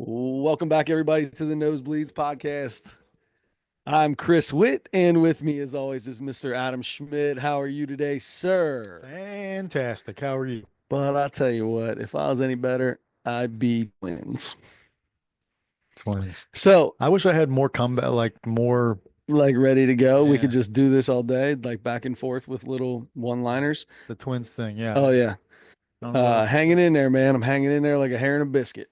Welcome back, everybody, to the Nosebleeds podcast. I'm Chris Witt, and with me, as always, is Mr. Adam Schmidt. How are you today, sir? Fantastic. How are you? But I'll tell you what, if I was any better, I'd be twins. Twins. So, I wish I had more combat, like more. like, ready to go. We could Yeah, just do this all day, like back and forth with little one-liners. the twins thing. Yeah. Oh, yeah. I don't know. Hanging in there, man. I'm hanging in there like a hair in a biscuit.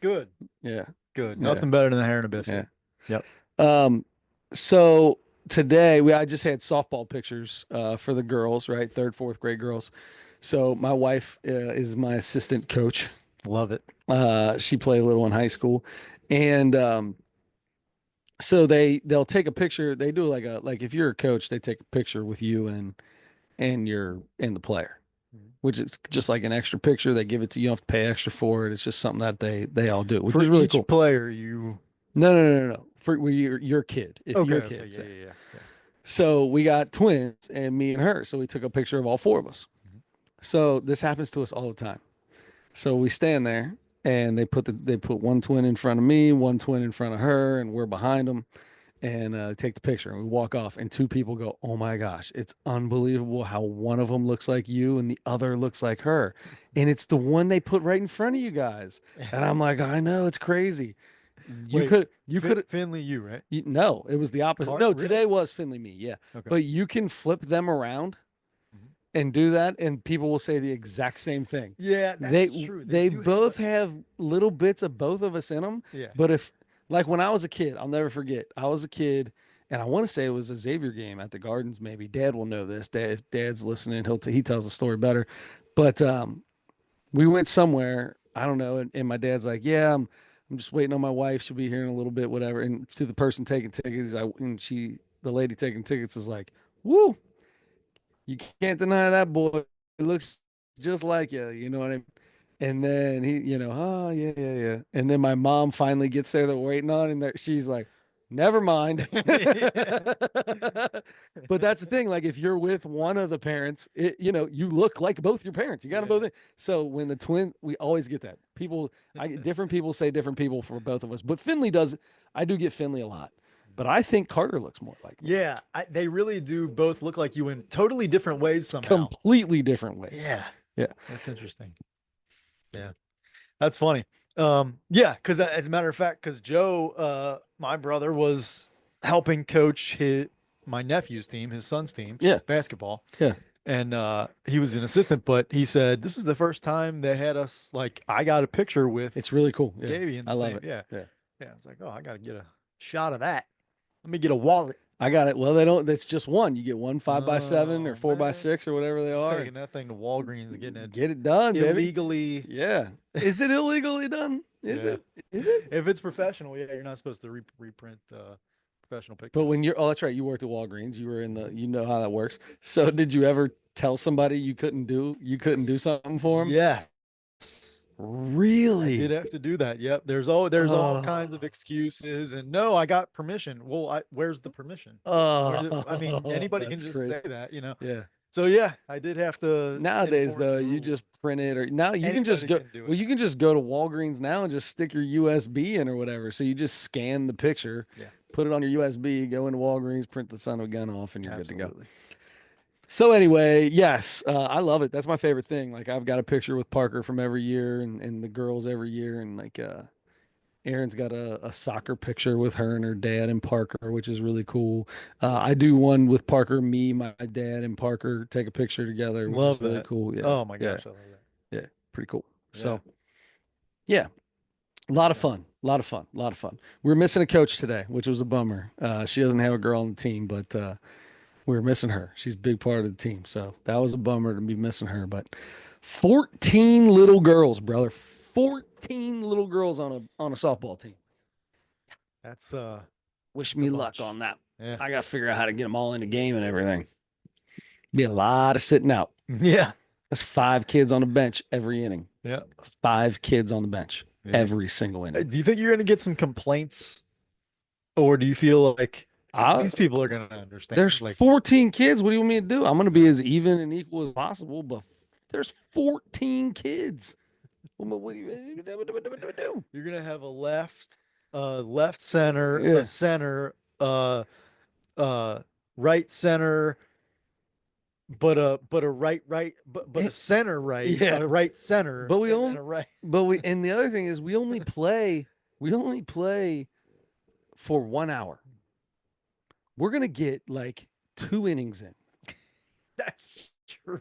Good. Yeah. Good. Yeah. Nothing better than the hair and a Yeah. biscuit. Yep. Um, so today I just had softball pictures for the girls, right? Third, fourth grade girls. So my wife is my assistant coach. Love it. She played a little in high school, and so they'll take a picture. They do like if you're a coach, they take a picture with you and your and the player, Mhm. which is just like an extra picture. They give it to you. You don't have to pay extra for it. It's just something that they all do, which For is really each cool. player, you. No. For your kid, if Okay. your Okay. kid, Yeah. say. Yeah. Yeah. Yeah. So we got twins and me and her. So we took a picture of all four of us. Mhm. So this happens to us all the time. So we stand there and they put one twin in front of me, one twin in front of her, and we're behind them. And take the picture and we walk off. And two people go, "Oh my gosh, it's unbelievable how one of them looks like you and the other looks like her." And it's the one they put right in front of you guys. And I'm like, I know, it's crazy. You Wait. could you could Finley, you right? no, it was the opposite. Cart. No, Really? today was Finley me, yeah. Okay. But you can flip them around Mhm. and do that, and people will say the exact same thing. Yeah, They that's true. They they do have a. both have little bits of both of us in them. Yeah. But if like when I was a kid, I'll never forget. I was a kid, and I want to say it was a Xavier game at the Gardens. Maybe Dad will know this. Dad, if Dad's listening, he tells the story better. But we went somewhere. I don't know, and my dad's like, "Yeah, I'm just waiting on my wife. She'll be here in a little bit, whatever." And to the person taking tickets, the lady taking tickets is like, "Woo, you can't deny that boy. He looks just like you. You know what I mean?" And then oh yeah, yeah, yeah. And then my mom finally gets there. They're waiting on, and she's like, "Never mind." But that's the thing. Like if you're with one of the parents, you look like both your parents. You got them Yeah. both. So when the twin, we always get that. Different people say different people for both of us. But Finley does. I do get Finley a lot, but I think Carter looks more like me. Yeah, they really do both look like you in totally different ways somehow. Completely different ways. Yeah, Yeah. that's interesting. Yeah, that's funny. Yeah, because as a matter of fact, because Joe, my brother, was helping coach my nephew's team, his son's team, Yeah. basketball, Yeah. and he was an assistant. But he said this is the first time they had us like I got a picture with It's really cool. Yeah. Gaby in I the love same. it. Yeah, Yeah. yeah. I was like, oh, I got to get a shot of that. Let me get a wallet. I got it. Well, they don't. That's just one. You get one 5x7 or Oh four by man, six or whatever they are. taking that thing to Walgreens and getting it Get it done, baby. illegally. Yeah. Is it illegally done? Is Yeah. it? Is it? If it's professional, yeah, you're not supposed to reprint professional But pictures. when oh, that's right. You worked at Walgreens. You were you know how that works. So did you ever tell somebody you couldn't do something for them? Yes. I did Really? have to do that. Yep. There's all kinds Oh, of excuses and no, I got permission. Well, where's the permission? I mean, oh, anybody can that's just crazy. say that. Yeah. So yeah, I did have to Nowadays, enforce though, the you rules. just print it, or now you can just Anybody go. can do Well, it. you can just go to Walgreens now and just stick your USB in or whatever. So you just scan the picture, Yeah, put it on your USB, go into Walgreens, print the son of a gun off, and you're good to go. absolutely. So anyway, yes, I love it. That's my favorite thing. Like I've got a picture with Parker from every year, and the girls every year, and like Erin's got a soccer picture with her and her dad and Parker, which is really cool. I do one with Parker, me, my dad, and Parker take a picture together, which is Love really that. cool. Yeah, Oh my yeah, gosh, I love that. yeah, pretty cool. Yeah, So yeah, a lot of that's fun, a lot of fun, a lot of fun. We were missing a coach today, which was a bummer. She doesn't have a girl on the team, but we were missing her. She's a big part of the team, so that was a bummer to be missing her. But 14 little girls, brother, 14 little girls on a softball team. that's Wish that's a me luck bunch. on that. Yeah. I got to figure out how to get them all in the game and everything. Be a lot of sitting out. Yeah. That's five kids on the bench every inning. Yeah. Five kids on the bench Yeah. every single inning. Do you think you're going to get some complaints, or do you feel like I, these people are going to understand? there's Like, 14 kids. What do you want me to do? I'm going to be as even and equal as possible, but there's 14 kids. What do you do? You're gonna have a left center, a Yeah. center, uh, right center, but a but Eh, a center right, Yeah. a right center, But we and then only a right. and the other thing is we only play for 1 hour. We're gonna get like 2 innings in. That's true.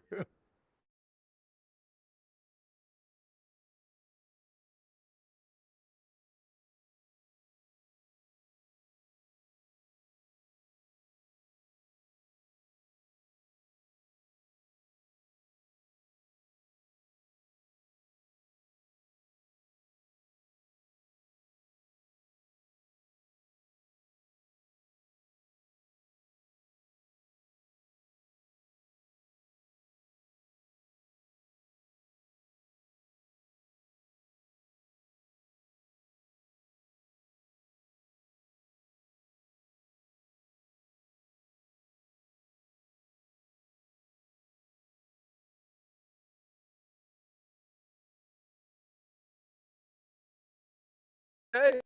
Hey.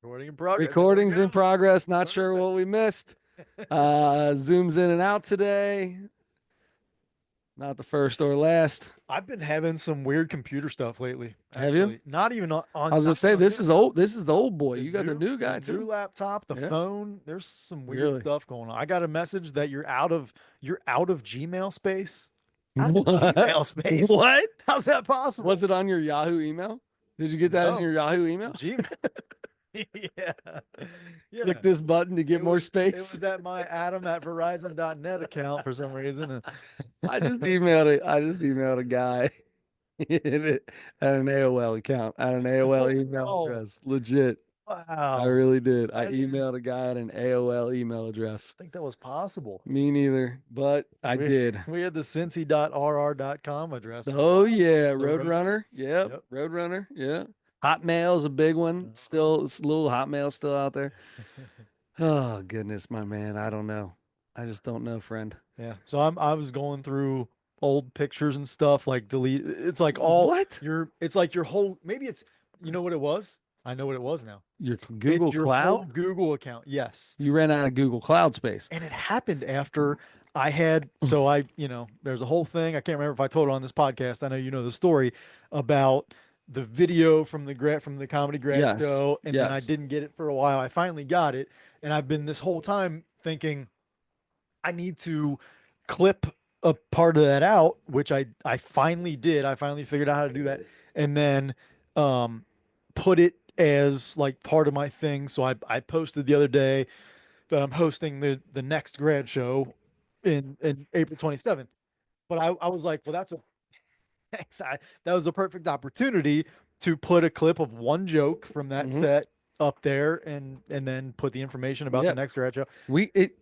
Recording in progress. There we Recordings in go. progress. Not sure Perfect. what we missed. Zooms in and out today. Not the first or last. I've been having some weird computer stuff lately. Have you? Actually, not even I was gonna not even say on this this is stuff. old. This is the old boy. The You got the new new the guy new too. laptop, the Yeah. phone. There's some weird Really? stuff going on. I got a message that you're out of Gmail space. Out of What? Gmail space. What? How's that possible? Was it on your Yahoo email? Did you get that in No, your Yahoo email? Gmail. Yeah, Click yeah. this button to get It more was it space. was at my Adam at Verizon.net account for some reason. I just emailed a guy at an AOL account, at an AOL email Oh, address. Legit. I wow. really did. I I didn't even emailed a guy at an AOL email address. think that was possible. Me neither, but I We did. we had the Cincy.rr.com address for a Oh while. yeah, The Roadrunner. Roadrunner. Yep, Yep. Roadrunner. Yeah. Hotmail's a big one. Uh-huh. Still, it's a little Hotmail still out there. Oh goodness, my man. I don't know. I just don't know, friend. Yeah. So I was going through old pictures and stuff, like delete. It's like all What? your. It's like your whole. Maybe it's. You know what it was? I know what it was now. Your It's Google your whole Cloud? Google account. Yes. You ran out of Google Cloud space. And it happened after I had. So there's a whole thing. I can't remember if I told it on this podcast. I know you know the story about the video from the comedy grad Yes. show, and then I Yes. didn't get it for a while. I finally got it, and I've been this whole time thinking I need to clip a part of that out, which I finally did. I finally figured out how to do that, and then um, put it as like part of my thing. So I posted the other day that I'm hosting the next grad show in April 27th. But I was like, well, that's a thanks. That was a perfect opportunity to put a clip of one joke from that Hmm. set up there and then put the information about the Yep. next grad show. We it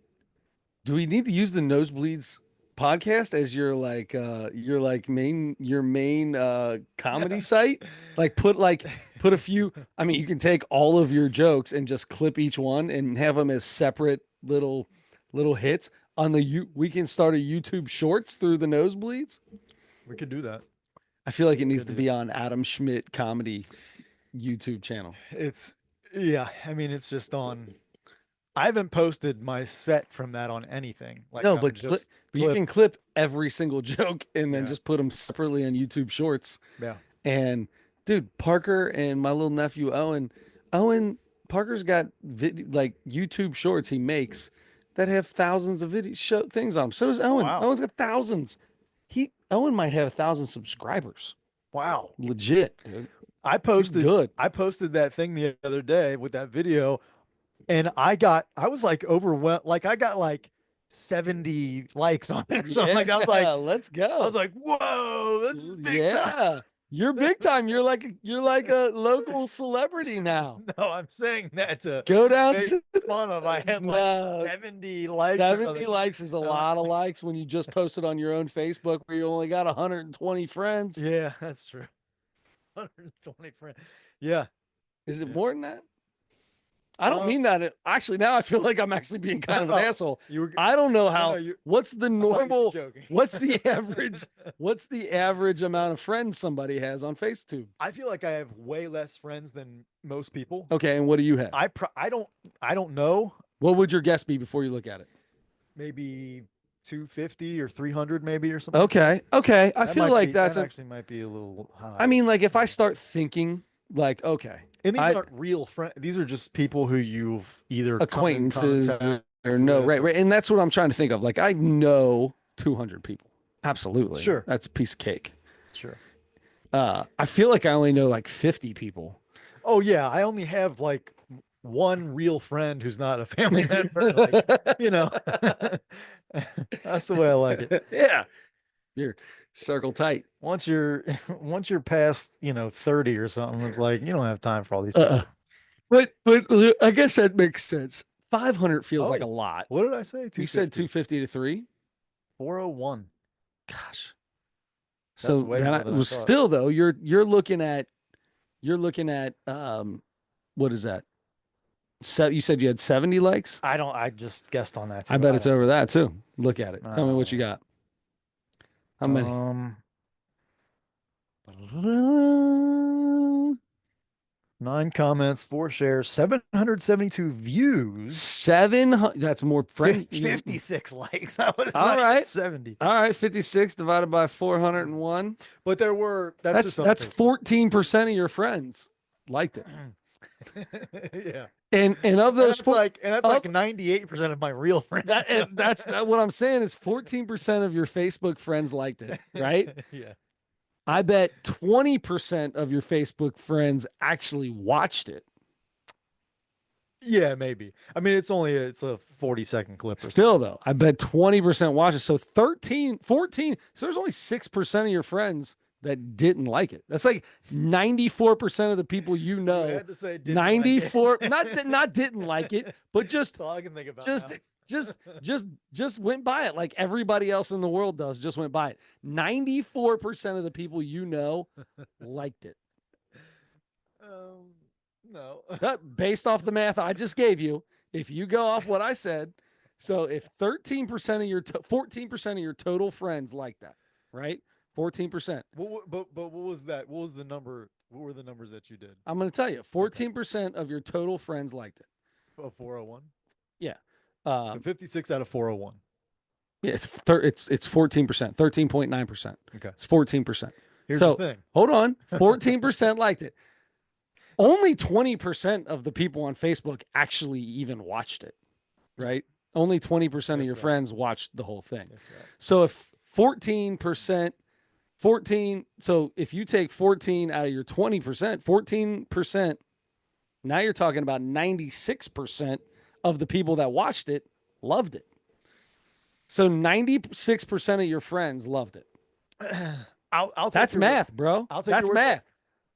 Do we need to use the Nosebleeds podcast as your main comedy site? Put a few. I mean, you can take all of your jokes and just clip each one and have them as separate little hits on the you. We can start a YouTube Shorts through the Nosebleeds. We could do that. I feel like it needs Good to deal. be on Adam Schmidt comedy YouTube channel. It's yeah, I mean it's just on I haven't posted my set from that on anything. Like No, I'm but just you clip. can clip every single joke and then Yeah. just put them separately on YouTube Shorts. Yeah. And dude, Parker and my little nephew Owen Parker's got like YouTube shorts he makes that have thousands of video show things on them. So does Oh Owen. wow. Owen's got thousands. Owen might have 1,000 subscribers. Wow. Legit, dude. I He's posted good. I posted that thing the other day with that video and I was like overwhelmed. Like I got like 70 likes on it or something. Yeah, Like let's I was go. like, whoa, this is big time. Yeah. You're big time. You're like a local celebrity now. No, I'm saying that to Go down make to fun of. I had like no, 70 likes or 70 something. likes is a Uh, lot of likes when you just post it on your own Facebook where you only got 120 friends. yeah, that's true. 120 friends. Yeah. Is it Yeah. more than that? I don't mean that. Actually, now I feel like I'm actually being kind of an Oh, asshole. you were. I don't know No, no, how. you. What's the I thought you were normal? joking. What's the average? What's the average amount of friends somebody has on FaceTube? I feel like I have way less friends than most people. Okay, and what do you have? I don't know. What would your guess be before you look at it? Maybe 250 or 300 maybe or something like that. Okay, okay. I That feel might like be that's that a. actually might be a little I high. mean, like if I start thinking, like, okay, And these I aren't real friends. These are just people who you've either come in acquaintances contact or no, with right, or right, and that's what I'm trying to think of. Like I know 200 people. Absolutely, sure, that's a piece of cake. sure. I feel like I only know like 50 people. Oh yeah, I only have like one real friend who's not a family member. Like, you know, that's the way I like it. Yeah, you're circle tight. Once you're once you're past, 30 or something, it's like you don't have time for all these Uh, people. but I guess that makes sense. 500 feels like a Oh, lot. what did I say? You said 250. 250 to 3. 401. Gosh. That's So way then more I than I was thought. still though, you're looking at what is that? So you said you had 70 likes? I just guessed on that I too. bet I it's don't over know. that too. Look at it. I Tell me don't what you know. got. How many? Um, 9 comments, 4 shares, 772 views, 700. That's more friends. 56 likes. I was All not even right. 70. All right. 56 divided by 401. But that's just on That's Facebook. 14% of your friends liked it. Yeah. And of And those that's like and that's of like 98% of my real friends. that's what I'm saying is 14% of your Facebook friends liked it, right? Yeah. I bet 20% of your Facebook friends actually watched it. Yeah, maybe. I mean, it's a 40-second clip or Still something. though, I bet 20% watched it. So 13, 14. So there's only 6% of your friends that didn't like it. That's like 94% of the people you You know. had to say didn't like it. 94, not didn't like it, but That's all I can think about just now. just just went by it like everybody else in the world does, just went by it. 94% of the people you know liked it. No. Based off the math I just gave you, if you go off what I said, so if 13% of your 14% of your total friends like that, right? 14%. But what was that? What was the number? What were the numbers that you did? I'm going to tell you, Okay. 14% of your total friends liked it. Of 401. Yeah. So 56 out of 401. Yeah, it's 14%, 13.9%. Okay. It's 14%. Here's the So thing. hold on, 14% liked it. Only 20% of the people on Facebook actually even watched it, right? Only 20% of If your that. friends watched the whole thing. If that. So if 14%, 14, so if you take 14 out of your 20%, 14%, now you're talking about 96% of the people that watched it loved it. So 96% of your friends loved it. I'll take That's your math, bro. I'll take That's your word for it. math.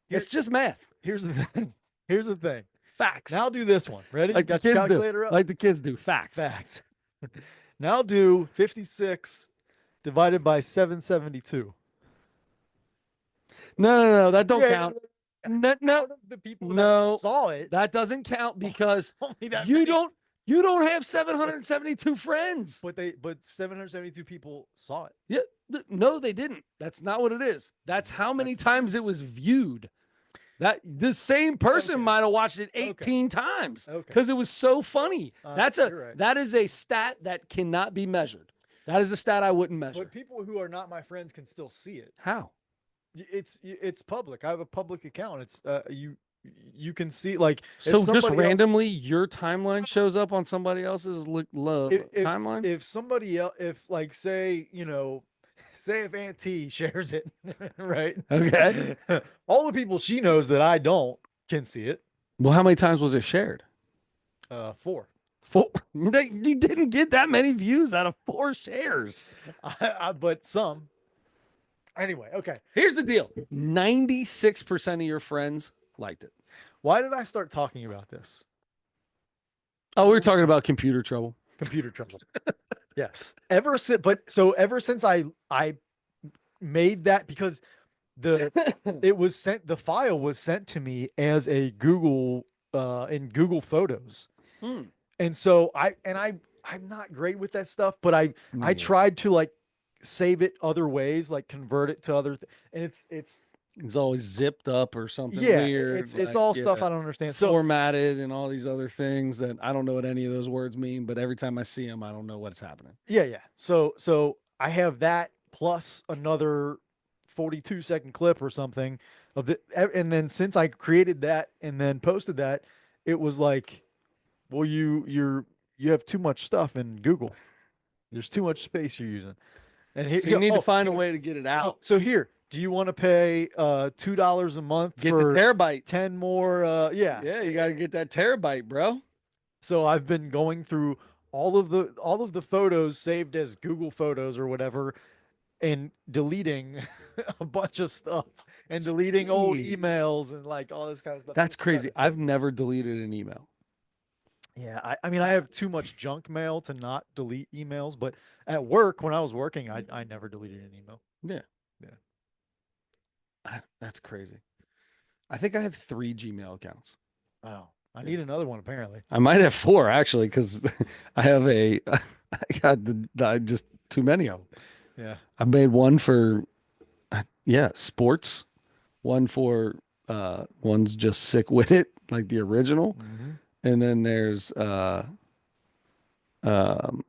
It's just math. Here's the thing. Here's the thing. Facts. Now do this one. Ready? Like the Got your kids do. calculator up? Like the kids do. Facts. Facts. Now do 56 divided by 772. No. That don't Yeah, count. No, out of the people no. that saw it, That doesn't count because only that you many. don't have 772 friends. But 772 people saw it. Yeah. No, they didn't. That's not what it is. That's how many That's times views. it was viewed. That the same person Okay. might have watched it Okay. 18 times Okay. because it was so funny. You're right. That is a stat that cannot be measured. That is a stat I wouldn't measure. But people who are not my friends can still see it. How? It's public. I have a public account. It's you can see like So if just somebody else, randomly your timeline shows up on somebody else's timeline? if somebody else, if like say say if Aunt T shares it, right? Okay. All the people she knows that I don't can see it. Well, how many times was it shared? 4. You didn't get that many views out of 4 shares. But some. Anyway, okay. Here's the deal. 96% of your friends liked it. Why did I start talking about this? Oh, we were talking about computer trouble. Computer trouble. Yes. Ever since I made that because the file was sent to me as a Google in Google Photos. Hmm. And so I'm not great with that stuff, but Me I neither. tried to like save it other ways, like convert it to and it's It's always zipped up or something yeah, weird, it's like all stuff yeah, I don't understand. So formatted and all these other things that I don't know what any of those words mean. But every time I see them, I don't know what's happening. yeah. So I have that plus another 42-second clip or something of the, and then since I created that and then posted that, it was like, well, you have too much stuff in Google. There's too much space you're using. And So you need to oh, find a way to get it out. so here, do you want to pay $2 a month Get the for terabyte. 10 more? Yeah. Yeah, you got to get that terabyte, bro. So I've been going through all of the photos saved as Google Photos or whatever, and deleting a bunch of stuff and deleting old Jeez. emails and like all this kind of stuff. That's Just trying crazy. to I've never deleted an email. yeah, I mean, I have too much junk mail to not delete emails, but at work, when I was working, I never deleted an email. Yeah, Yeah. that's crazy. I think I have three Gmail accounts. Oh, I Yeah. need another one apparently. I might have four actually, because I have I got just too many of them. Yeah. I made one for yeah, sports, one for one's just sick with it, like the original. Hmm. And then there's um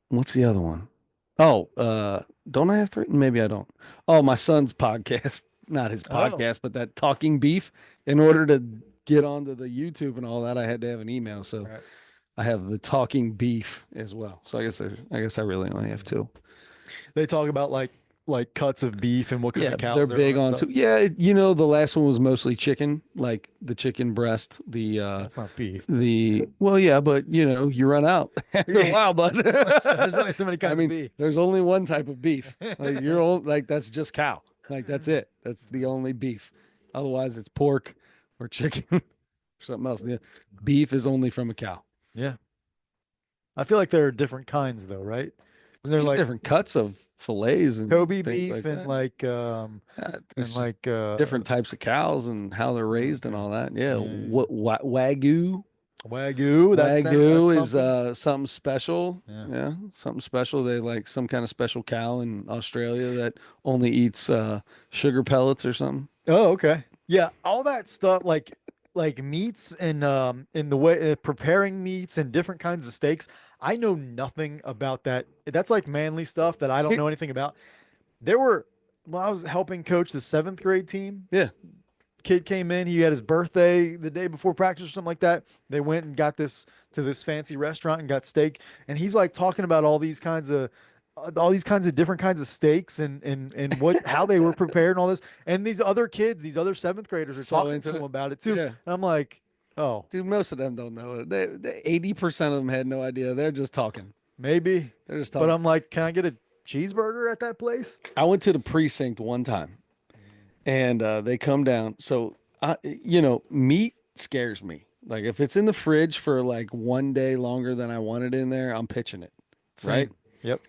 what's the other one? Oh, don't I have three? Maybe I don't. Oh, my son's podcast, not his Oh, podcast, but that Talking Beef. In order to get onto the YouTube and all that, I had to have an email. So right. I have the Talking Beef as well. So I guess I really only have two. They talk about like cuts of beef and what kind Yeah, of they're cows there are big and on stuff. two. Yeah, the last one was mostly chicken, like the chicken breast, That's not beef. the well, yeah, but you run out after a Yeah. while, but There's only so many I kinds of mean, beef. there's only one type of beef. Like like that's just cow. Like that's it. That's the only beef. Otherwise, it's pork or chicken or something else. The beef is only from a cow. Yeah. I feel like there are different kinds though, right? And they're You get like different cuts of fillets and Kobe things beef like that. and There's like different types of cows and how they're raised and okay. all that. Yeah, Yeah, yeah. what wagyu Wagyu, that's Wagyu is something. something special. Yeah. Yeah, something special. They like some kind of special cow in Australia that only eats sugar pellets or something. Oh, okay. Yeah, all that stuff like meats and in the way preparing meats and different kinds of steaks. I know nothing about that. That's like manly stuff that I don't Here- know anything about. There were when I was helping coach the seventh grade team, yeah. kid came in. He had his birthday the day before practice or something like that. They went and got this to this fancy restaurant and got steak. And he's like talking about all these kinds of different kinds of steaks and what how they were prepared and all this. And these other kids, these other seventh graders, are So talking to into him it. about it too. Yeah. And I'm like, oh, Dude, most of them don't know it. 80% of them had no idea. They're just talking. maybe. They're just But talking. I'm like, can I get a cheeseburger at that place? I went to the precinct one time and they come down. So, meat scares me. Like if it's in the fridge for like one day longer than I want it in there, I'm pitching it. Right. Same. Yep.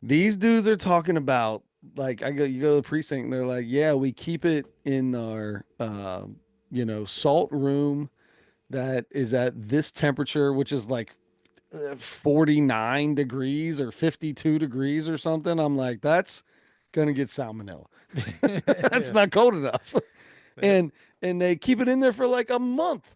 These dudes are talking about like you go to the precinct and they're like, yeah, we keep it in our salt room that is at this temperature, which is like 49 degrees or 52 degrees or something. I'm like, that's gonna get salmonella. That's Yeah. not cold enough. Yep. And they keep it in there for like a month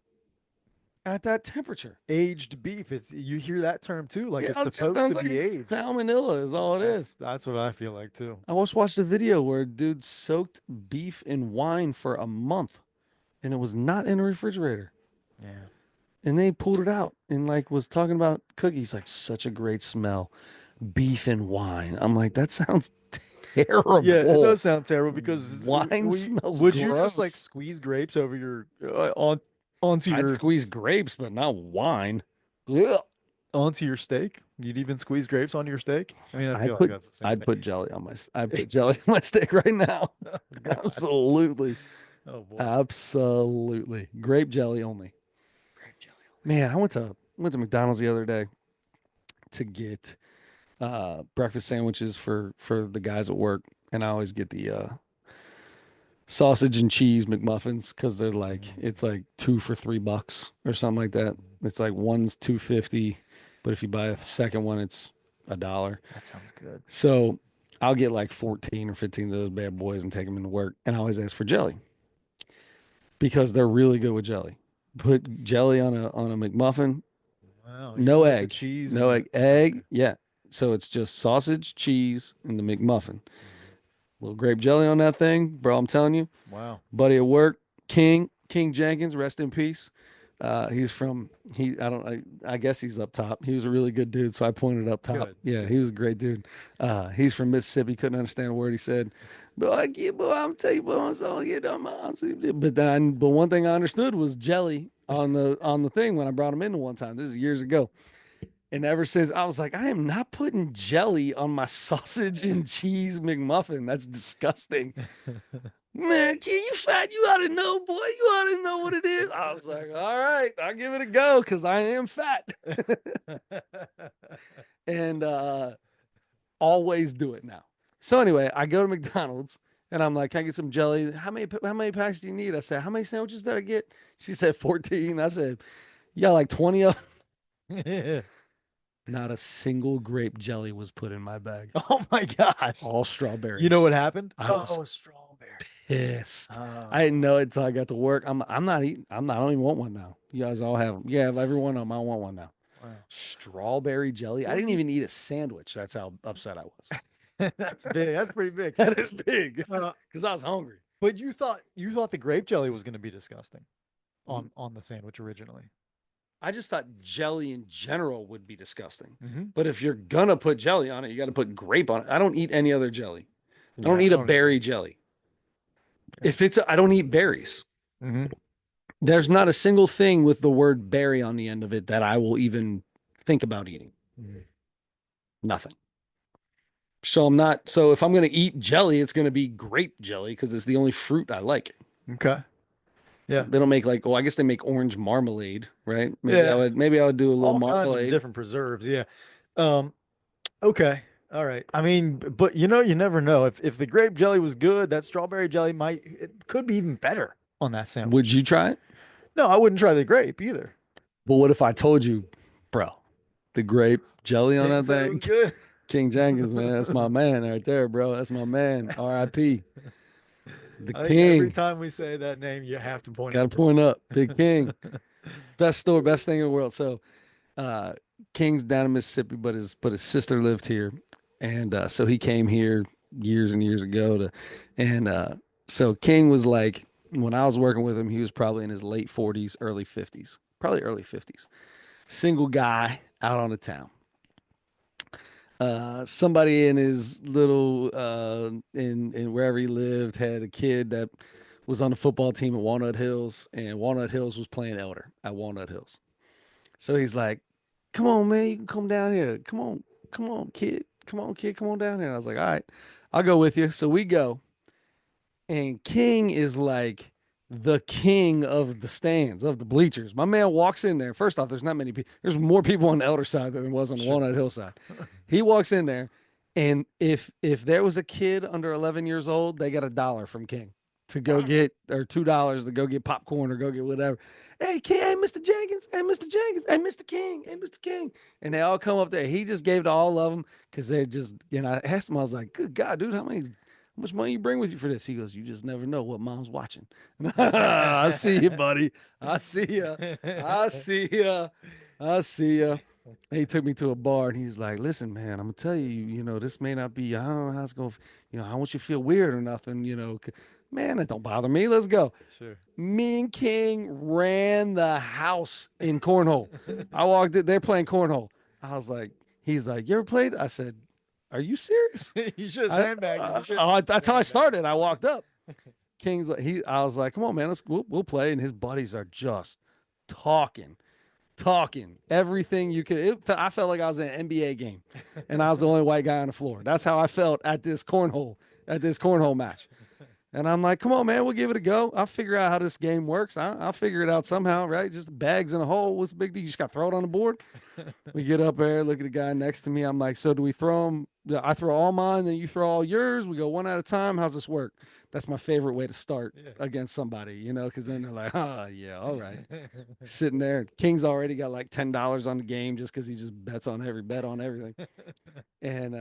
at that temperature. Aged beef. It's you hear that term too, like Yeah, it's it supposed sounds to like be aged. salmonella is all it is. That's what I feel like too. I just watched a video where a dude soaked beef in wine for a month and it was not in a refrigerator. Yeah. And they pulled it out and like was talking about cookies, like such a great smell. Beef and wine. I'm like, that sounds Yeah, it terrible. does sound terrible because Wine we smells would you just like gross. squeeze grapes over your onto I'd your squeeze grapes, but not wine. Ugh. onto your steak? You'd even squeeze grapes onto your steak? I mean, I I'd feel like put that's the same I'd thing. put jelly on I'd put jelly on my steak right now. Oh God. Absolutely. Oh boy. Absolutely. Grape jelly only. Grape jelly. Man, I went to McDonald's the other day to get breakfast sandwiches for the guys at work, and I always get the sausage and cheese McMuffins because they're like it's like two for $3 or something like that. It's like one's 250, but if you buy a second one, it's $1. That sounds good. So I'll get like 14 or 15 of those bad boys and take them into work. And I always ask for jelly because they're really good with jelly. Put jelly on a McMuffin, Wow, even no with the egg, cheese no and the egg, egg, yeah. So it's just sausage, cheese, and the McMuffin. Little grape jelly on that thing, bro. I'm telling you, wow, buddy at work, King Jenkins, rest in peace. He's from he. I don't. I guess he's up top. He was a really good dude, so I pointed up top. good, Yeah, he good. was a great dude. He's from Mississippi. Couldn't understand a word he said. But like, yeah, boy, I'm tell you, boy, I'm so get on my. But one thing I understood was jelly on the thing when I brought him in one time. This is years ago. And ever since I was like, I am not putting jelly on my sausage and cheese McMuffin. That's disgusting. Man, can you fat? You ought to know, boy. You ought to know what it is. I was like, all right, I'll give it a go because I am fat. And always do it now. So anyway, I go to McDonald's and I'm like, can I get some jelly? How many packs do you need? I said, how many sandwiches did I get? She said 14. I said, you got like 20 of Yeah. Not a single grape jelly was put in my bag. Oh my gosh. All strawberry. You know what happened? I was Oh, strawberry. pissed. I Oh, didn't know it until I got to work. I'm not eating. I'm not. I don't even want one now. You guys all have them. You have every one of them. I don't want one now. wow. Strawberry jelly. I Well, didn't you even eat a sandwich. That's how upset I was. that's big. That's pretty big. That is big Uh, because I was hungry. but you thought the grape jelly was going to be disgusting on the sandwich originally. I just thought jelly in general would be disgusting. Mm-hmm. But if you're gonna put jelly on it, you got to put grape on it. I don't eat any other jelly. I Yeah, don't eat I a don't either. berry jelly. Yeah. I don't eat berries. Mm-hmm. There's not a single thing with the word berry on the end of it that I will even think about eating. Nothing. So I'm not. So if I'm going to eat jelly, it's going to be grape jelly because it's the only fruit I like. Okay. Yeah. They don't make like. Well, I guess they make orange marmalade, right? Maybe I Yeah. would. Maybe I would do a little All kinds of marmalade. different preserves. Yeah. Um, okay. All right. I mean, but you never know. If the grape jelly was good, that strawberry jelly it could be even better on that Would sandwich. you try it? No, I wouldn't try the grape either. But what if I told you, bro, the grape jelly on King that said it thing? was good. King Jenkins, man, that's my man right there, bro. That's my man. R.I.P. The I think every king. time we say that name, you have to point Got out to point up, Big King. the Best store, best thing in the world. So uh King's down in Mississippi, but his sister lived here. And so he came here years and years ago to and so King was like when I was working with him, he was probably in his late 40s, early 50s. Probably early 50s. Single guy out on the town. Somebody in his little in wherever he lived had a kid that was on the football team at Walnut Hills, and Walnut Hills was playing Elder at Walnut Hills. So he's like, "Come on, man, you can come down here. Come on, kid. Come on, kid, come on down here." And I was like, "All right, I'll go with you." So we go, and King is like the king of the stands, of the bleachers. My man walks in there. First off, there's not many people. There's more people on the Elder side than there was on the Sure. Walnut Hill side. He walks in there, and if there was a kid under 11 years old, they got $1 from King to go Wow. get or $2 to go get popcorn or go get whatever. Hey, King, hey, Mr. Jenkins, hey, Mr. Jenkins, hey, Mr. King, hey, Mr. King, and they all come up there. He just gave to all of them because they're just, I asked him, I was like, "Good God, dude, how much money you bring with you for this?" He goes, "You just never know what mom's watching." I see you, buddy. I see you. I see you. I see you. And he took me to a bar and he's like, "Listen, man, I'm gonna tell you, this may not be, I don't know how it's going, I don't want you to feel weird or nothing, man, that don't bother me. Let's go." Sure. Me and King ran the house in cornhole. I walked in, they're playing cornhole. I was like, he's like, "You ever played?" I said, "Are you serious?" You should have sandbagged him. You should've That's how I sandbagged started. I walked up. King's like I was like, "Come on, man, we'll play." And his buddies are just talking, talking everything you could. I felt like I was in an NBA game, and I was the only white guy on the floor. That's how I felt at this cornhole match. And I'm like, come on, man, we'll give it a go. I'll figure out how this game works. I'll figure it out somehow, right? Just bags in a hole. What's the big deal? You just got to throw it on the board. We get up there, look at the guy next to me. I'm like, so do we throw them? I throw all mine, then you throw all yours. We go one at a time. How's this work? That's my favorite way to start Yeah. against somebody, because then they're like, oh, yeah, all right. Sitting there. King's already got like $10 on the game just because he just bets on every bet on everything. And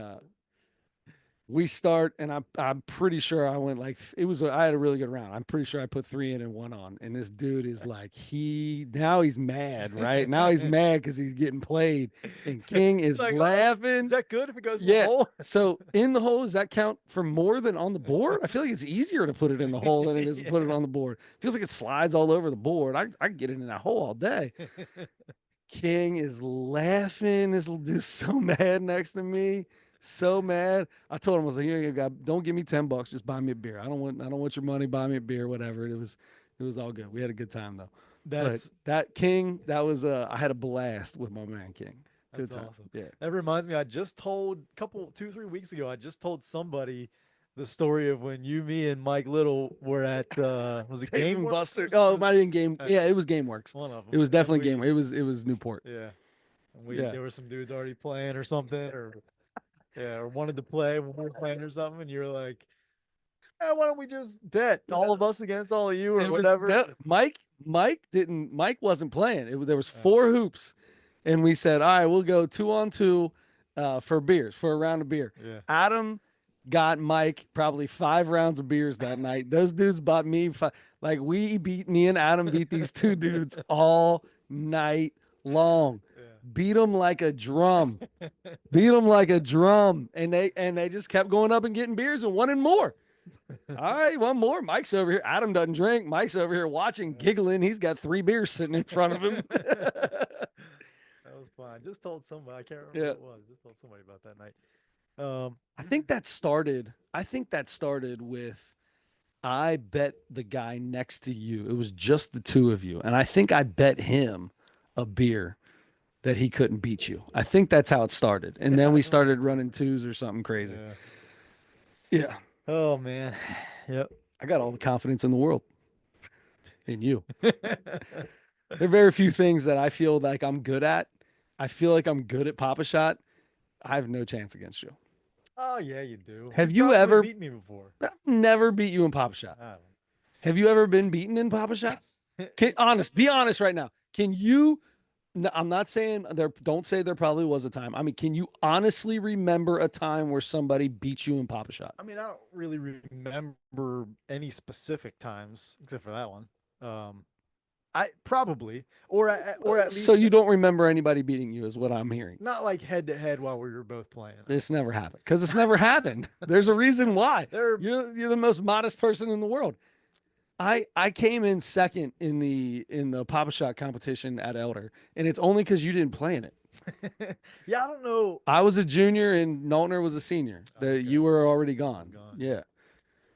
we start, and I'm pretty sure I went like I had a really good round. I'm pretty sure I put three in and one on. And this dude is like now he's mad, right? Now he's mad because he's getting played, and King It's is like, laughing. is that good if it goes in the Yeah. hole? So in the hole, does that count for more than on the board? I feel like it's easier to put it in the hole than it is to put it on the board. Feels like it slides all over the board. I can get it in that hole all day. King is laughing. This little dude's so mad next to me. So mad. I told him, I was like, "Here, don't give me $10. Just buy me a beer. I don't want your money. Buy me a beer, whatever." It was all good. We had a good time though. But That's that King, that was I had a blast with my man King. Good that's time. awesome. Yeah. That reminds me, I just told a couple 2, 3 weeks ago, I just told somebody the story of when you, me, and Mike Little were at was it Dave Game and Works? Buster. Oh, it might have been Game. Uh, Yeah, it was GameWorks. one of It them. was And definitely Game. we It was Newport. yeah. And Yeah. there were some dudes already playing or something, or yeah, or wanted to play when we were playing or something, and you're like, "Hey, why don't we just bet all of us against all of you or It was whatever?" no, Mike. Mike wasn't playing. There was Uh, four hoops, and we said, "All right, we'll go 2-on-2 for beers for a round of beer." yeah. Adam got Mike probably 5 rounds of beers that night. Those dudes bought me like me and Adam beat these two dudes all night long. Beat them like a drum. Yeah. Beat them like a drum, and they just kept going up and getting beers and wanting more. All right, one more. Mike's over here. Adam doesn't drink. Mike's over here watching, giggling. He's got 3 beers sitting in front of him. That was fun. I just told somebody. I can't remember Yeah. who it was. Just told somebody about that night. I think that started. I think that started with I bet the guy next to you. It was just the two of you, and I think I bet him a beer that he couldn't beat you. I think that's how it started, and then we started running twos or something crazy. Yeah. Yeah, Oh man. Yep. I got all the confidence in the world in you. There are very few things that I feel like I'm good at. I feel like I'm good at Papa Shot. I have no chance against you. Oh yeah, you do. Have You you probably ever beat me before? I've never beat you in Papa Shot? I Have you ever been beaten in Papa Shot? Be honest right now. Can you? No, I'm not saying there. Don't say there probably was a time. I mean, can you honestly remember a time where somebody beat you in Papa Shot? I mean, I don't really remember any specific times except for that one. I probably, or at So least you don't remember anybody beating you, is what I'm hearing. not like head to head while we were both playing. This never happened because it's never happened. There's a reason why. There, You're the most modest person in the world. I came in second in the Papa Shot competition at Elder, and it's only because you didn't play in it. yeah, I don't know. I was a junior and Knowlner was a senior. Okay. You were already gone. Gone. Yeah.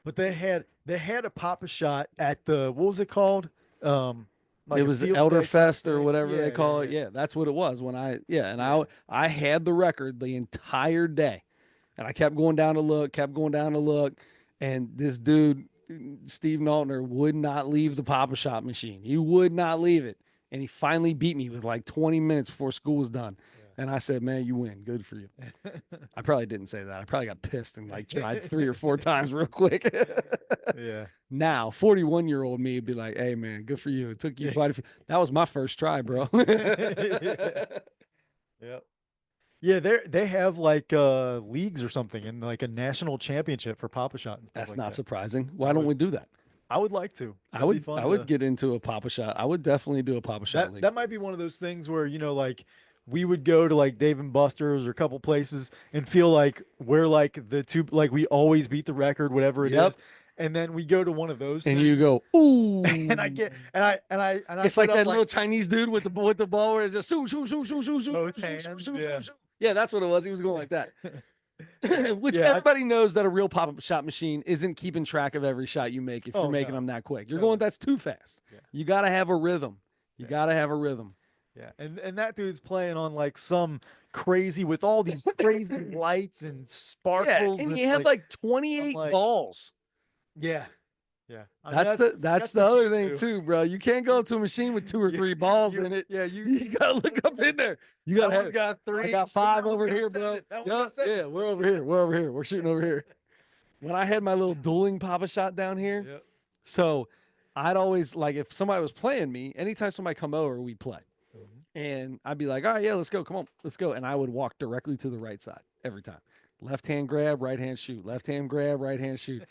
But they had a Papa Shot at the what was it called? Like It a was field Elder day kind of Fest or thing? whatever Yeah, they call it. yeah, Yeah, that's what it was when and yeah. I had the record the entire day. And I kept going down to look, kept going down to look, and this dude Steve Knowlner would not leave the Papa Shot machine. He would not leave it. And he finally beat me with like 20 minutes before school was done. Yeah. And I said, "Man, you win. Good for you." I probably didn't say that. I probably got pissed and like tried 3 or 4 times real quick. Yeah. Now, 41-year-old me would be like, "Hey, man, good for you. It took you quite a few." That was my first try, bro. Yep. Yeah, they have like leagues or something and like a national championship for Papa Shot and stuff That's like not that. surprising. Why don't we do that? I would like to. I That'd be would fun I would to- get into a Papa Shot. I would definitely do a Papa Shot that league. that might be one of those things where like we would go to like Dave and Buster's or a couple places and feel like we're like the two like we always beat the record whatever it Yep. is, and then we go to one of those And things, you go, "Ooh." and I get and I It's put like up, that little Chinese dude with the ball where it's just shoo, shoo, shoo, shoo, shoo, shoo, Both shoo, shoo, hands, shoo, shoo, yeah. shoo. Yeah, that's what it was. He was going like that. Which Yeah, everybody knows that a real pop-up shot machine isn't keeping track of every shot you make if you're Oh, making no. them that quick. You're No. going, that's too fast. Yeah. You got to have a rhythm. You Yeah. got to have a rhythm. Yeah, and that dude's playing on like some crazy with all these crazy lights and Yeah, sparkles. and and you had like 28 like- balls. yeah, Yeah. I mean, That's that's the the key other thing too. too, bro. You can't go to a machine with two or You, three balls you, in it. yeah, you. You gotta look up in there. You That gotta one's have. got I three. got Oh, five that one's over got here, bro. seven. That one's Yeah, got seven. yeah. We're over here. We're over here. We're shooting over here. When I had my little dueling papa shot down here, Yep. so I'd always like if somebody was playing me. Anytime somebody come over, we play, Mhm. and I'd be like, all right, yeah, let's go. Come on, let's go. And I would walk directly to the right side every time. Left hand grab, right hand shoot. Left hand grab, right hand shoot.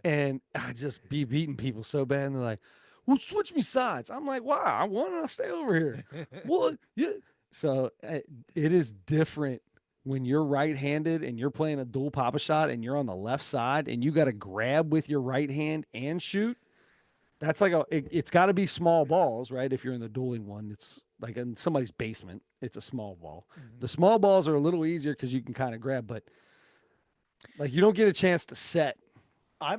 And I just be beating people so bad. And they're like, well, switch me sides. I'm like, why? I want to stay over here. What? Yeah. So it is different when you're right-handed and you're playing a dual papa shot and you're on the left side and you got to grab with your right hand and shoot. That's like it's got to be small balls, right? If you're in the dueling one, it's like in somebody's basement, it's a small ball. Mhm. The small balls are a little easier because you can kind of grab, but like you don't get a chance to set. I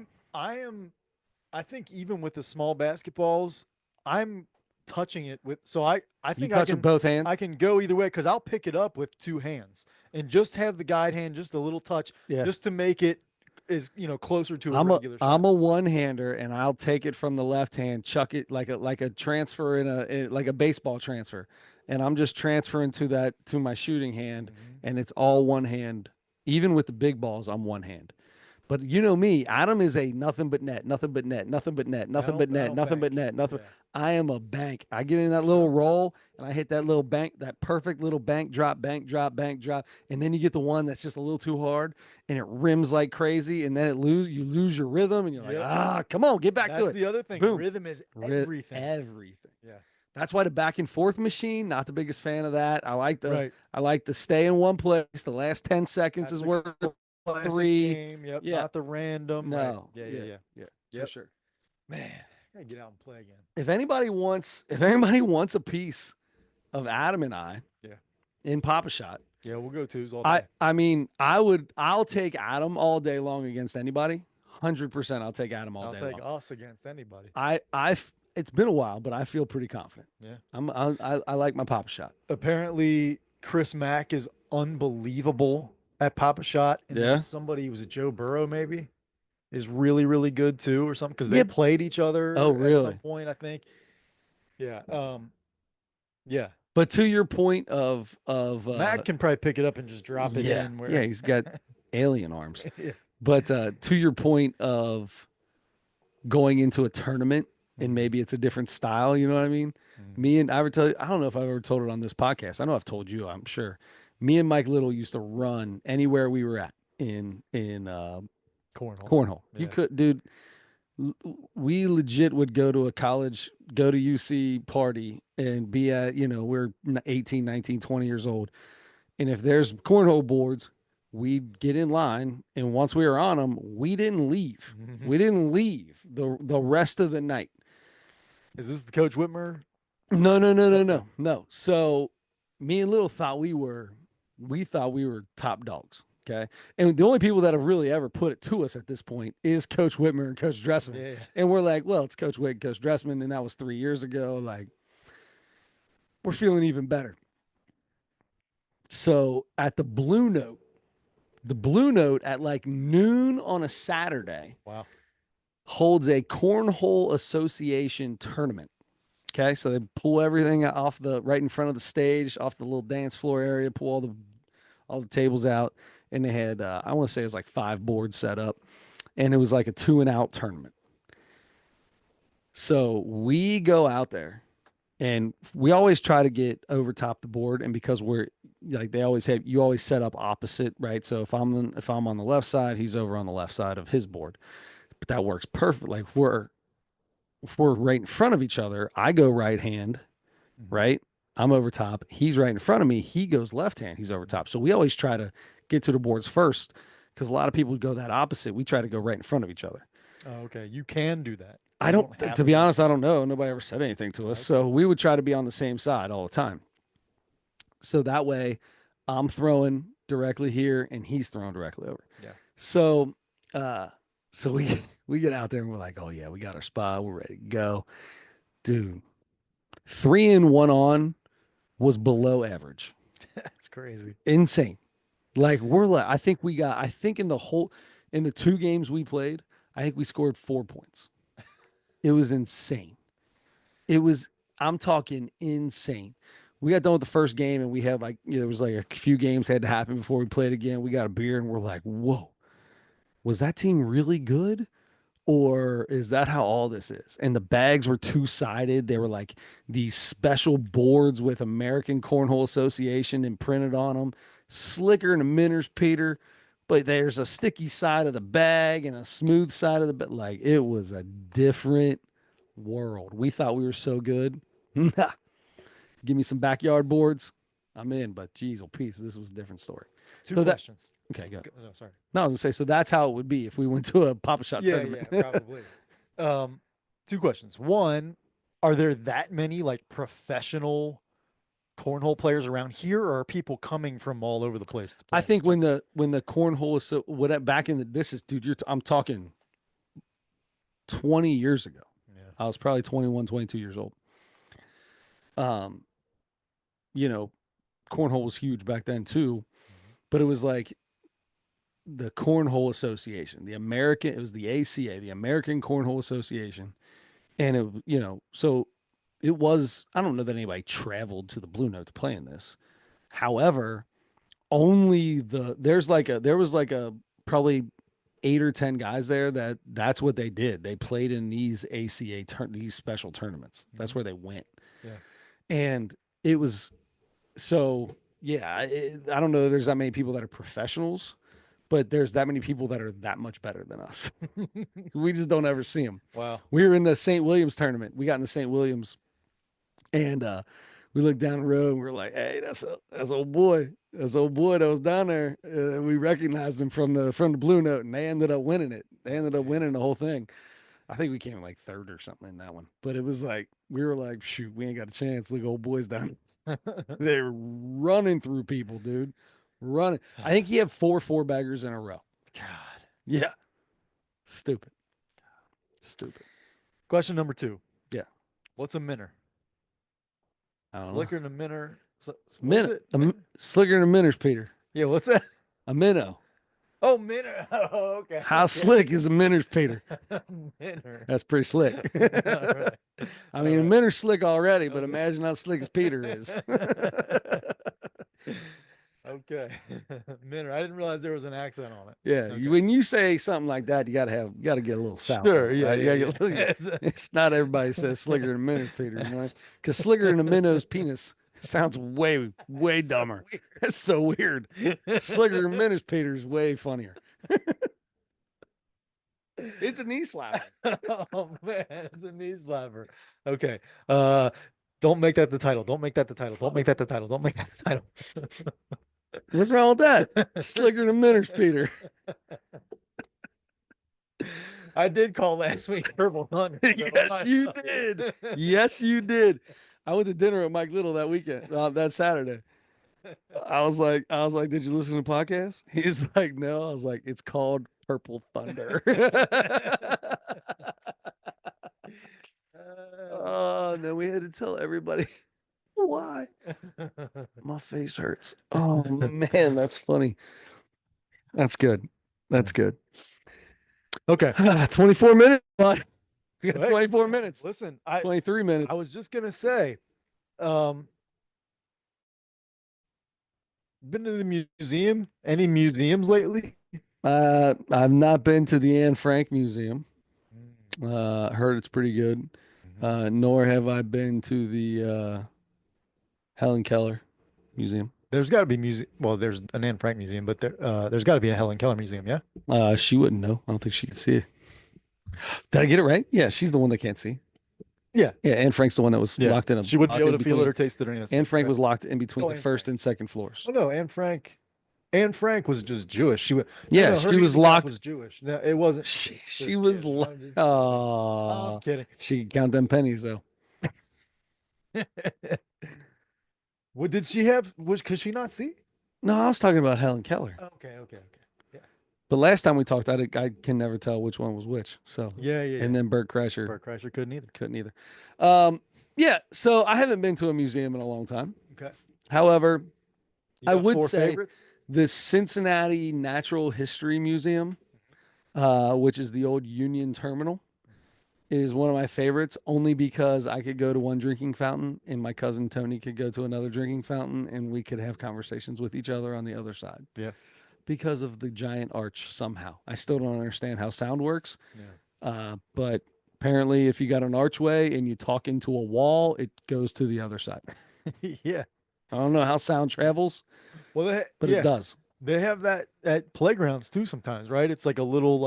am I think even with the small basketballs, I'm touching it with so I You think touch with both hands. I can go either way because I'll pick it up with two hands and just have the guide hand just a little touch Yeah. just to make it is closer to a regular I'm shot. a one hander and I'll take it from the left hand, chuck it like a transfer like a baseball transfer, and I'm just transferring to my shooting hand, Mhm. and it's all one hand. Even with the big balls, I'm one hand. But you know me, Adam is a nothing but net, nothing but net, nothing but net, nothing but I net, don't nothing but bank. net, nothing. Yeah, I am a bank. I get in that little sure. roll and I hit that little bank, that perfect little bank drop, bank drop, bank drop, and then you get the one that's just a little too hard and it rims like crazy, and then you lose your rhythm, and you're like, Yep. come on, get back to That's it. the other thing. Boom, Rhythm is everything. everything. Yeah. That's why the back and forth machine, not the biggest fan of that. Right. I like to stay in one place. The last 10 seconds That's is a worth classic three. game. Yep. Yeah. Not the random. Right. No. Yeah. Yeah. Yeah. Yeah. Yeah. For Yep. sure. Man, I gotta get out and play again. If anybody wants a piece of Adam and I Yeah. in Papa Shot, Yeah. We'll go twos all day. I mean, I'll take Adam all day long against anybody. 100% I'll take Adam all I'll day take long. us against anybody. It's been a while, but I feel pretty confident. Yeah. I like my Papa Shot. Apparently, Chris Mack is unbelievable at Papa Shot, and then Yeah. somebody was it Joe Burrow maybe is really really good too, or something because they Yeah. played each Oh, other at some really? point. I think. Yeah. Yeah. But to your point of Matt can probably pick it up and just drop it yeah, in yeah, where. he's got alien arms. Yeah. But to your point of going into a tournament and Mhm. maybe it's a different style, you know what I mean? Mhm. Me and I ever tell you, I don't know if I've ever told it on this podcast. I know I've told you, I'm sure. Me and Mike Little used to run anywhere we were at in Cornhole. cornhole. You Yeah. could, dude. We legit would go to a college, go to UC party and be at, we're 18, 19, 20 years old. And if there's cornhole boards, we'd get in line. And once we were on them, we didn't leave. Mhm. We didn't leave the rest of the night. Is this the Coach Whitmer? No, no, no, no, Okay. no, no. So me and Little thought we thought we were top dogs. Okay. And the only people that have really ever put it to us at this point is Coach Whitmer and Coach Dressman. Yeah. And we're like, well, it's Coach Whit, Coach Dressman. And that was 3 years ago. Like, we're feeling even better. So at the Blue Note at like noon on a Saturday Wow. holds a Cornhole Association tournament. Okay. So they pull everything off right in front of the stage, off the little dance floor area, pull all the tables out. And they had, I want to say it was like 5 boards set up. And it was like a 2 and out tournament. So we go out there and we always try to get over top the board. And because we're like, you always set up opposite, right? So if I'm on the left side, he's over on the left side of his board. But that works perfect. Like if we're right in front of each other, I go right hand, Mhm. right? I'm over top. He's right in front of me. He goes left hand. He's over top. So we always try to get to the boards first because a lot of people go that opposite. We try to go right in front of each other. Oh, okay. You can do that. I You don't, don't have to to be do honest, that. I don't know. Nobody ever said anything to us. Okay. So we would try to be on the same side all the time. So that way I'm throwing directly here and he's throwing directly over. Yeah. So, uh, so we get out there and we're like, oh yeah, we got our spot. We're ready to go. Dude, 3 and 1 on was below average. That's crazy. Insane. I think in the 2 games we played, I think we scored 4 points. It was insane. It was, I'm talking insane. We got done with the first game and we had like, there was like a few games had to happen before we played again. We got a beer and we're like, whoa, was that team really good? Or is that how all this is? And the bags were two-sided. They were like these special boards with American Cornhole Association imprinted on them, slicker than a minnows, Peter. But there's a sticky side of the bag and a smooth side of the bag. Like it was a different world. We thought we were so good. Nah, give me some backyard boards. I'm in. But geez, oh, peace. This was a different story. Two So that questions. okay, go. Oh, sorry. No, I was gonna say. So that's how it would be if we went to a Papa Shot Yeah, tournament. yeah, probably. Um, Two questions. One, are there that many like professional cornhole players around here, or are people coming from all over the place to I play in this think when tournament? the cornhole is so what back in the this is dude, I'm talking 20 years ago. Yeah. I was probably 21, 22 years old. Um, you know, cornhole was huge back then too, Mhm. but it was like the Cornhole Association, the American, it was the ACA, the American Cornhole Association. And it, so it was, I don't know that anybody traveled to the Blue Note to play in this. However, only there was like a probably 8 or 10 guys there that's what they did. They played in these these special tournaments. That's Mhm. where they went. Yeah. And it was so yeah, I don't know that there's that many people that are professionals, but there's that many people that are that much better than us. We just don't ever see them. Wow. We were in the St. Williams tournament. We got in the St. Williams and we looked down the road and we are like, "Hey, that's old boy. That's old boy that was down there." We recognized him from the Blue Note, and they ended up winning it. They Oh, ended up jeez. winning the whole thing. I think we came in like third or something in that one. But it was like we were like, "Shoot, we ain't got a chance." Look, old boys down. They're running through people, dude. Running. I think he had four baggers in a row. God. Yeah, stupid, stupid. Question number two. Yeah, What's a minner? I don't know. Slicker than a minner. What is Minute, it? Minner? slicker than a minnows, Peter. Yeah, what's that? A minnow. Oh, minner. Oh, okay. How Okay. slick is a minnows, Peter? Minner. That's pretty slick. All right. I All mean, right. Minter's slick already, That but was imagine how slick as Peter is. okay. Minner. I didn't realize there was an accent on it. Yeah, Okay. when you say something like that, you got to get a little south in Sure. it, Yeah. right? You Yeah. got to get a little, Yeah. it's not everybody says slicker than Minter's, Peter, you know, That's, because slicker than a minnow's that's penis sounds way so dumber. That's so weird. Slicker than Minter's, Peter is way funnier. It's a knee slapper. Oh man, it's a knee slapper. Okay. Uh don't make that the title. Don't make that the title. Don't make that the title. Don't make that the title. What's wrong with that? Slicker than Minter's, Peter. I did call last week Purple Thunder. Yes, you did. Yes, you did. I went to dinner with Mike Little that weekend, that Saturday. I was like, did you listen to the podcast? He's like, no. I was like, it's called Purple Thunder. Oh, and then we had to tell everybody why. My face hurts. Oh man, that's funny. That's good. That's good. Okay. 24 minutes. Bud. We got Hey, 24 minutes. listen, 23 minutes. I was just gonna say, um, been to the museum? Any museums lately? I've not been to the Anne Frank Museum. Mm, Heard it's pretty good. mhm. Nor have I been to the Helen Keller Museum. There's got to be music. Well, there's an Anne Frank museum, but there's got to be a Helen Keller museum. Yeah. She wouldn't know. I don't think she could see it. Did I get it right? Yeah, she's the one that can't see. Yeah. Yeah, Anne Frank's the one that was Yeah. She wouldn't be able in to feel it between. or taste it or any of that Anne stuff. Frank Right. was locked in between Oh, the Anne first Frank. and second floors. Oh no, Anne Frank. Anne Frank was just Jewish. She was no, Yeah, no, her she was handicapp locked. was Jewish. No, it wasn't. She Just was. kidding. I'm just kidding. I'm Oh, kidding. she could count them pennies though. What did she have? Could she not see? No, I was talking about Helen Keller. Okay, okay, okay. Yeah. But last time we talked, I can never tell which one was which. So, Yeah, yeah, and yeah. then Bert Kreischer Bert Kreischer couldn't either. couldn't either. Um, yeah, so I haven't been to a museum in a long time. Okay. However, You I got would four say favorites? the Cincinnati Natural History Museum, which is the old Union Terminal. is one of my favorites only because I could go to one drinking fountain and my cousin Tony could go to another drinking fountain and we could have conversations with each other on the other side Yeah. because of the giant arch somehow. I still don't understand how sound works, but apparently, if you got an archway and you talk into a wall, it goes to the other side. Yeah. Yeah. I don't know how sound travels, Well, but it does. they have that at playgrounds too sometimes, right? It's like a little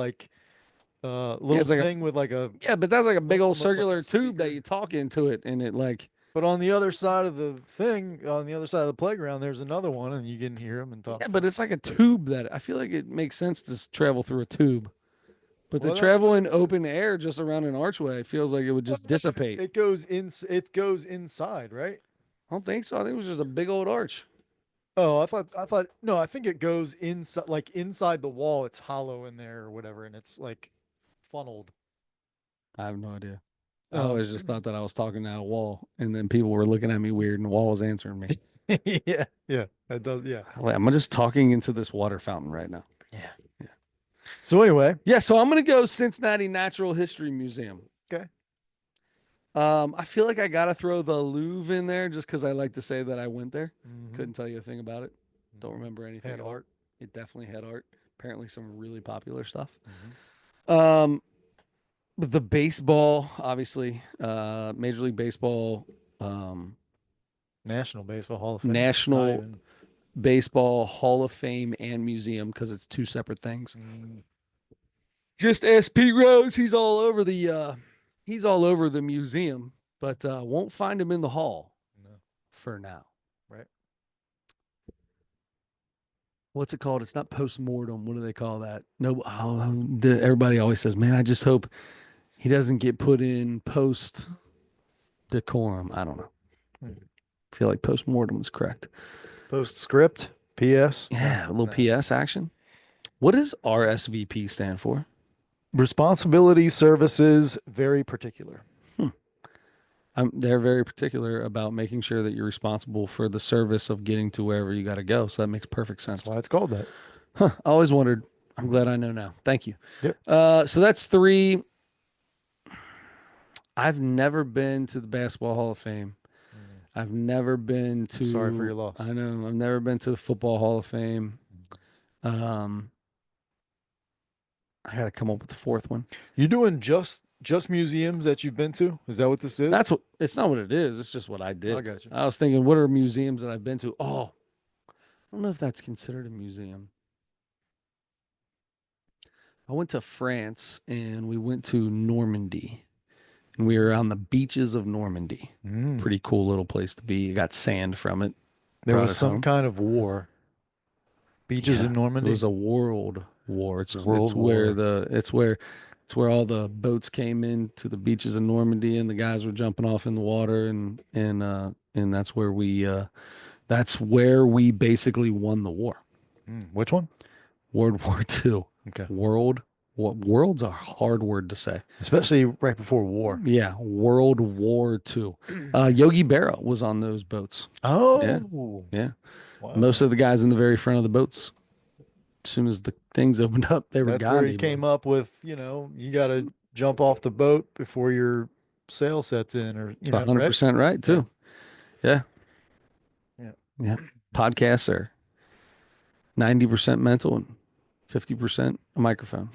Yeah, little it's like a thing with like a yeah, but that's like a big old almost like a circular tube that speaker. you talk into it, and it like But on the other side of the thing, on the other side of the playground, there's another one, and you can hear them and talk yeah, to but them. it's like a tube that I feel like it makes sense to travel through a tube. But to Well, that's travel what in it is. open air just around an archway feels like it would Well, just dissipate. it goes in. It goes inside, right? I don't think so. I think it was just a big old arch. Oh, no, I think it goes inside, like inside the wall. It's hollow in there or whatever, and it's like funneled. I have no idea. I Um, always just thought that I was talking at a wall, and then people were looking at me weird, and the wall was answering me. yeah, yeah, that does, yeah, Like, I'm just talking into this water fountain right now. yeah. Yeah. So anyway, Yeah. So I'm gonna go Cincinnati Natural History Museum. okay. I feel like I gotta throw the Louvre in there just because I like to say that I went there. Mm-hmm. Couldn't tell you a thing about it. Don't Mm-hmm. remember anything Had at all. art. It definitely had art. Apparently, some really popular stuff. Mm-hmm. Um, but the baseball, obviously, Major League Baseball, um, National Baseball Hall of Fame. Not National even. Baseball Hall of Fame and Museum because it's two separate things. Mm, Just ask Pete Rose. He's all over the museum, but won't find him in the hall no, for now. right. What's it called? It's not post mortem. What do they call that? No, everybody always says, "Man, I just hope he doesn't get put in post decorum." I don't know. Hmm. I feel like post mortem is correct. Postscript. P.S. Yeah, a No, little no. PS action. What does RSVP stand for? Responsibility services very particular. Hmm. They're very particular about making sure that you're responsible for the service of getting to wherever you got to go. So that makes perfect That's sense. why it's called that. Huh. I always wondered. I'm glad I know now. Thank you. Yep. So that's three. I've never been to the Basketball Hall of Fame. Mm, I've never been I'm sorry for to, your loss. I know, I've never been to the Football Hall of Fame. Um, I got to come up with the fourth one. You're doing just museums that you've been to? Is that what this is? That's what, it's not what it is. It's just what I I did. got you. I was thinking, what are museums that I've been to? Oh, I don't know if that's considered a museum. I went to France and we went to Normandy and we were on the beaches of Normandy. Mm. Pretty cool little place to be. You got sand from it, There brought was it some home. kind of war. Beaches Yeah, in it Normandy. was a world war. World War. It's where all the boats came in to the beaches of Normandy and the guys were jumping off in the water and that's where we basically won the war. Mm. Which one? World War II. Okay. World's a hard word to say. Especially right before war. Yeah, World War II. Yogi Berra was on those boats. Yeah, Oh, yeah. Most wow. of the guys in the very front of the boats, as soon as the things opened up, they were That's where he Gandhi. came up with, you got to jump off the boat before your sail sets in, or, right? 100% right Yeah. too. Yeah, Yeah. yeah. Podcasts are 90% mental and 50% a microphone.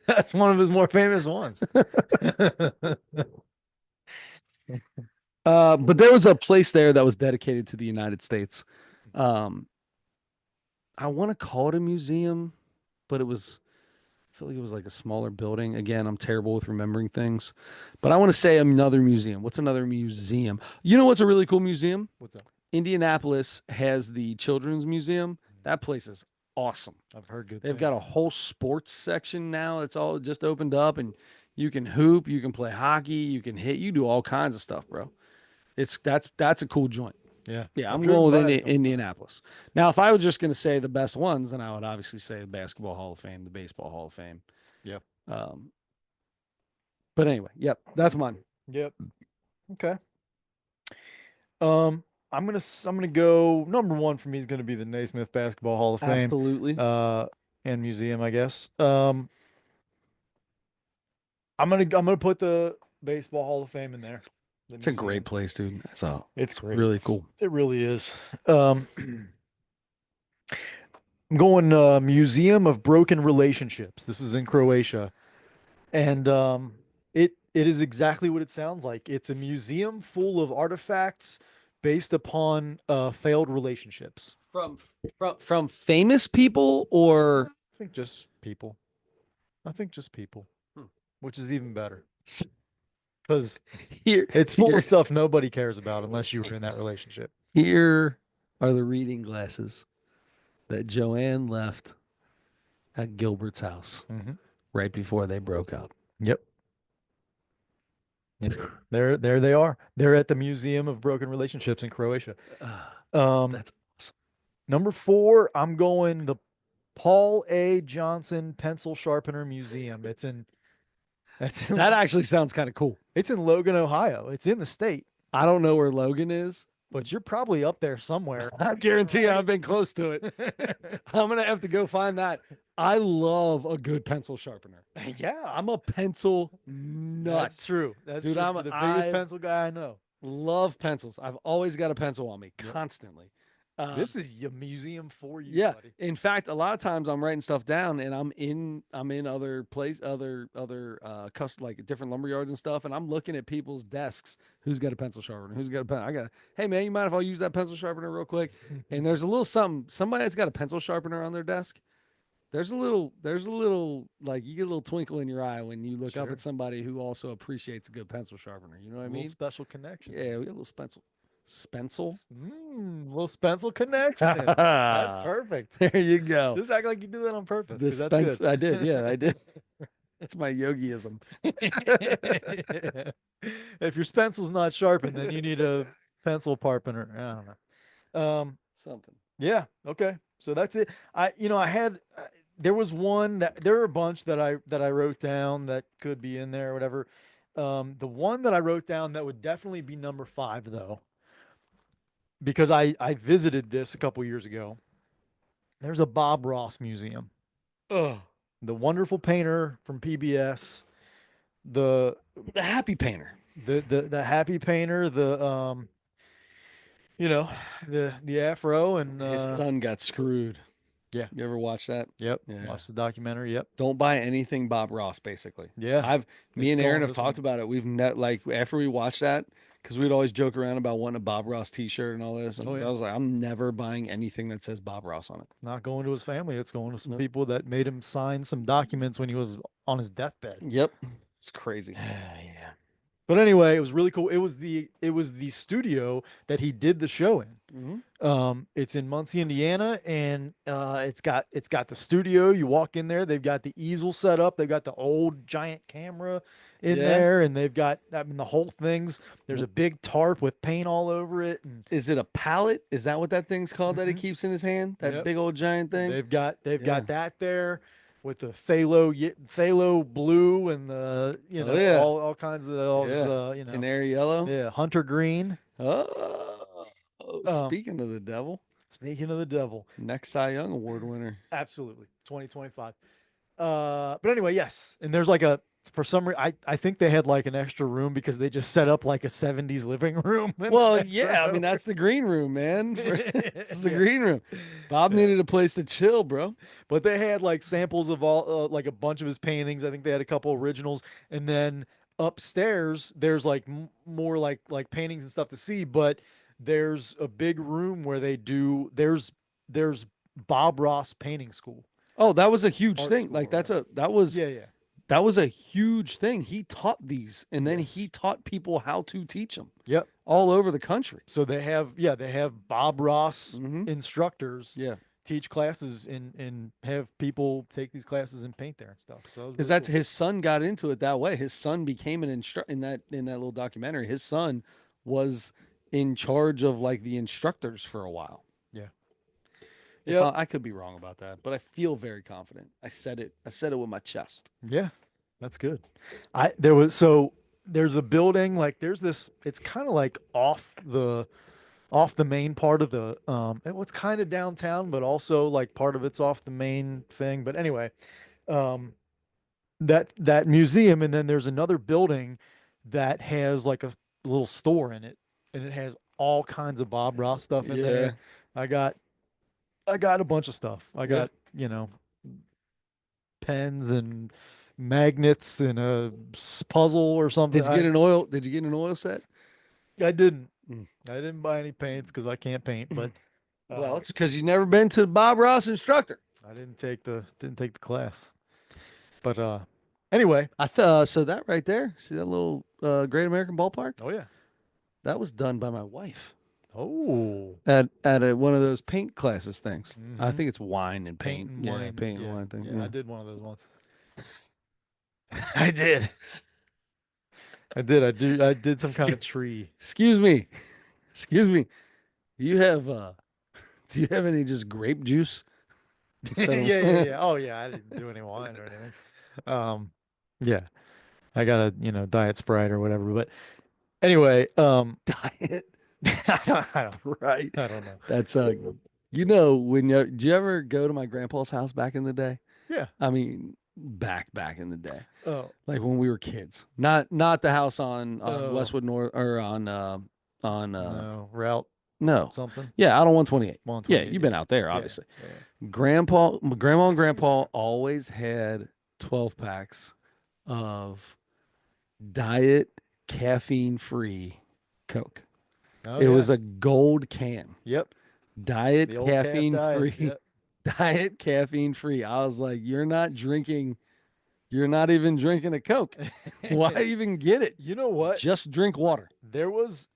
That's one of his more famous ones. But there was a place there that was dedicated to the United States. Um, I want to call it a museum, but I feel like it was like a smaller building. Again, I'm terrible with remembering things, but I want to say another museum. What's another museum? You know what's a really cool museum? What's up? Indianapolis has the Children's Museum. That place is awesome. I've heard good They've got a things. whole sports section now. It's all just opened up, and you can hoop, you can play hockey, you can hit, you do all kinds of stuff, bro. That's a cool joint. Yeah. Yeah, I've I'm going driven with by it a couple times. Indianapolis. Now, if I was just going to say the best ones, then I would obviously say the Basketball Hall of Fame, the Baseball Hall of Fame. Yeah. Um, but anyway, yep, that's mine. Yep. Okay. Um, I'm gonna go number one for me is gonna be the Naismith Basketball Hall of Fame, Absolutely. uh, and museum, I guess. I'm gonna put the Baseball Hall of Fame in there. The It's a great museum. place, dude. It's It's great. really cool. It really is. I'm going Museum of Broken Relationships. This is in Croatia, and it is exactly what it sounds like. It's a museum full of artifacts based upon failed relationships. From from famous people or I think just people. I think just people, Hmm. which is even better because here it's full here of stuff nobody cares about unless you were in that relationship. here are the reading glasses that Joanne left at Gilbert's house Hmm. right before they broke up. Yep. Yep. There they are. They're at the Museum of Broken Relationships in Croatia. Um, That's awesome. Number four, I'm going the Paul A. Johnson Pencil Sharpener Museum. That's in That actually sounds kind of cool. it's in Logan, Ohio. It's in the state, I don't know where Logan is. but you're probably up there somewhere. I guarantee you I've Right? been close to it. I'm gonna have to go find that. I love a good pencil sharpener. Yeah, I'm a pencil that's nut. true. That's Dude, true. You're the biggest I pencil guy I know. love pencils. I've always got a pencil on me Yep. constantly. Um, This is your museum for you, yeah. buddy. In fact, a lot of times I'm writing stuff down and I'm in other custom like different lumber yards and stuff, and I'm looking at people's desks. Who's got a pencil sharpener? Who's got a pen? I got. Hey man, you mind if I use that pencil sharpener real quick? And there's a little something. Somebody that's got a pencil sharpener on their desk. There's a little like you get a little twinkle in your eye when you look up at Sure. somebody who also appreciates a good pencil sharpener. You know what A I little mean? special connection Yeah, there. we got a little Spencil. Spencil? Little Spencil connection. That's perfect. There you go. Just act like you do that on purpose, The because that's Spence good. I did, yeah, I did. That's my yogiism. If your pencil's not sharpened, then you need a pencil sharpener. I don't know. Something. Yeah. Okay. So that's it. I had there was one that there were a bunch that I wrote down that could be in there or whatever. The one that I wrote down that would definitely be number five though, because I visited this a couple years ago. There's a Bob Ross museum, Oh, the wonderful painter from PBS, the the happy painter. the happy painter, you know, the afro and His son got screwed. yeah, You ever watch that? yep. Yeah. Watched the documentary. Yep. Don't buy anything Bob Ross, basically. Yeah. I've me It's and Aaron going have to some talked about it. We've net like after we watched that, because we'd always joke around about wanting a Bob Ross t-shirt and all this. oh And I yeah. was like, I'm never buying anything that says Bob Ross on it. Not going to his family. It's going to some Nope. people that made him sign some documents when he was on his deathbed. Yep. It's crazy. Yeah. But anyway, it was really cool. It was the studio that he did the show in. Hmm. It's in Muncie, Indiana, and it's got the studio. You walk in there, they've got the easel set up, they've got the old giant camera in Yeah. there, and they've got the whole thing's there's a big tarp with paint all over it, and Is it a pallet? Is that what that thing's called that he Mhm. keeps in his hand? That Yep. big old giant thing? They've Yeah. got that there with the phthalo blue and the Oh yeah. all kinds of those Yeah. Canary yellow. yeah, hunter green. Oh, Um, speaking of the devil, Speaking of the devil, next Cy Young Award winner. absolutely 2025. But anyway, yes, and there's like a for some reason I think they had like an extra room because they just set up like a 70s living room. in the Well, next yeah, I room mean that's the green room, man. over. It's the Yeah. green room. Bob Yeah. needed a place to chill, bro. But they had like samples of all like a bunch of his paintings. I think they had a couple originals, and then upstairs there's like more like paintings and stuff to see. But there's a big room where they do there's Bob Ross painting school, Oh, that was a huge art thing. school, Like or that's whatever. a that was Yeah, yeah, that was a huge thing. He taught these, and then he yes, taught people how to teach them yep. all over the country. So they have Bob Ross Hmm. instructors Yeah, teach classes and have people take these classes and paint there and stuff. So it was because really that's cool. his son got into it that way. His son became an instructor in that little documentary. His son was in charge of like the instructors for a while. Yeah. If Yep. I could be wrong about that, but I feel very confident. I said it. I said it with my chest. Yeah, that's good. There's a building like there's this it's kind of like off the main part of the it's kind of downtown but also like part of it's off the main thing. But anyway, um that museum, and then there's another building that has like a little store in it, and it has all kinds of Bob Ross stuff in Yeah. there. I got I got a bunch of stuff. I Yeah. got, pens and magnets and a puzzle or something. Did you get an oil set? I didn't. Mm. I didn't buy any paints because I can't paint, but Well, uh, it's because you've never been to Bob Ross instructor. I didn't take the class. But anyway, So that right there, see that little Great American Ballpark? oh yeah. That was done by my wife Oh. at one of those paint classes things. I Mm-hmm. think it's wine and Paint paint. and Yeah, wine. paint and Yeah. wine thing. Yeah, I Yeah. did one of those once. I did. I did some kind Excuse, of tree. excuse me. Excuse me. You have do you have any just grape juice instead Yeah, yeah, of yeah. Oh yeah, I didn't do any wine or anything. Um yeah. I got a, diet Sprite or whatever. But anyway, diet? Jesus I don't Christ. I don't know. That's when do you ever go to my grandpa's house back in the day? Yeah. I mean, back in the day. Oh, Like when we were kids. Not the house on oh Westwood North or on no, route no. something. Yeah, out on 128. Yeah, 128. you've Yeah. been out there Yeah. obviously. Yeah. Grandma and I've seen the grandpa grandpas. always had 12 packs of diet caffeine free Coke. Oh It yeah. was a gold can. Yep. Diet The old calf caffeine diets. free. Yep. Diet caffeine free. I was like, you're not even drinking a Coke. Why even get it? You know what? Just drink water. There was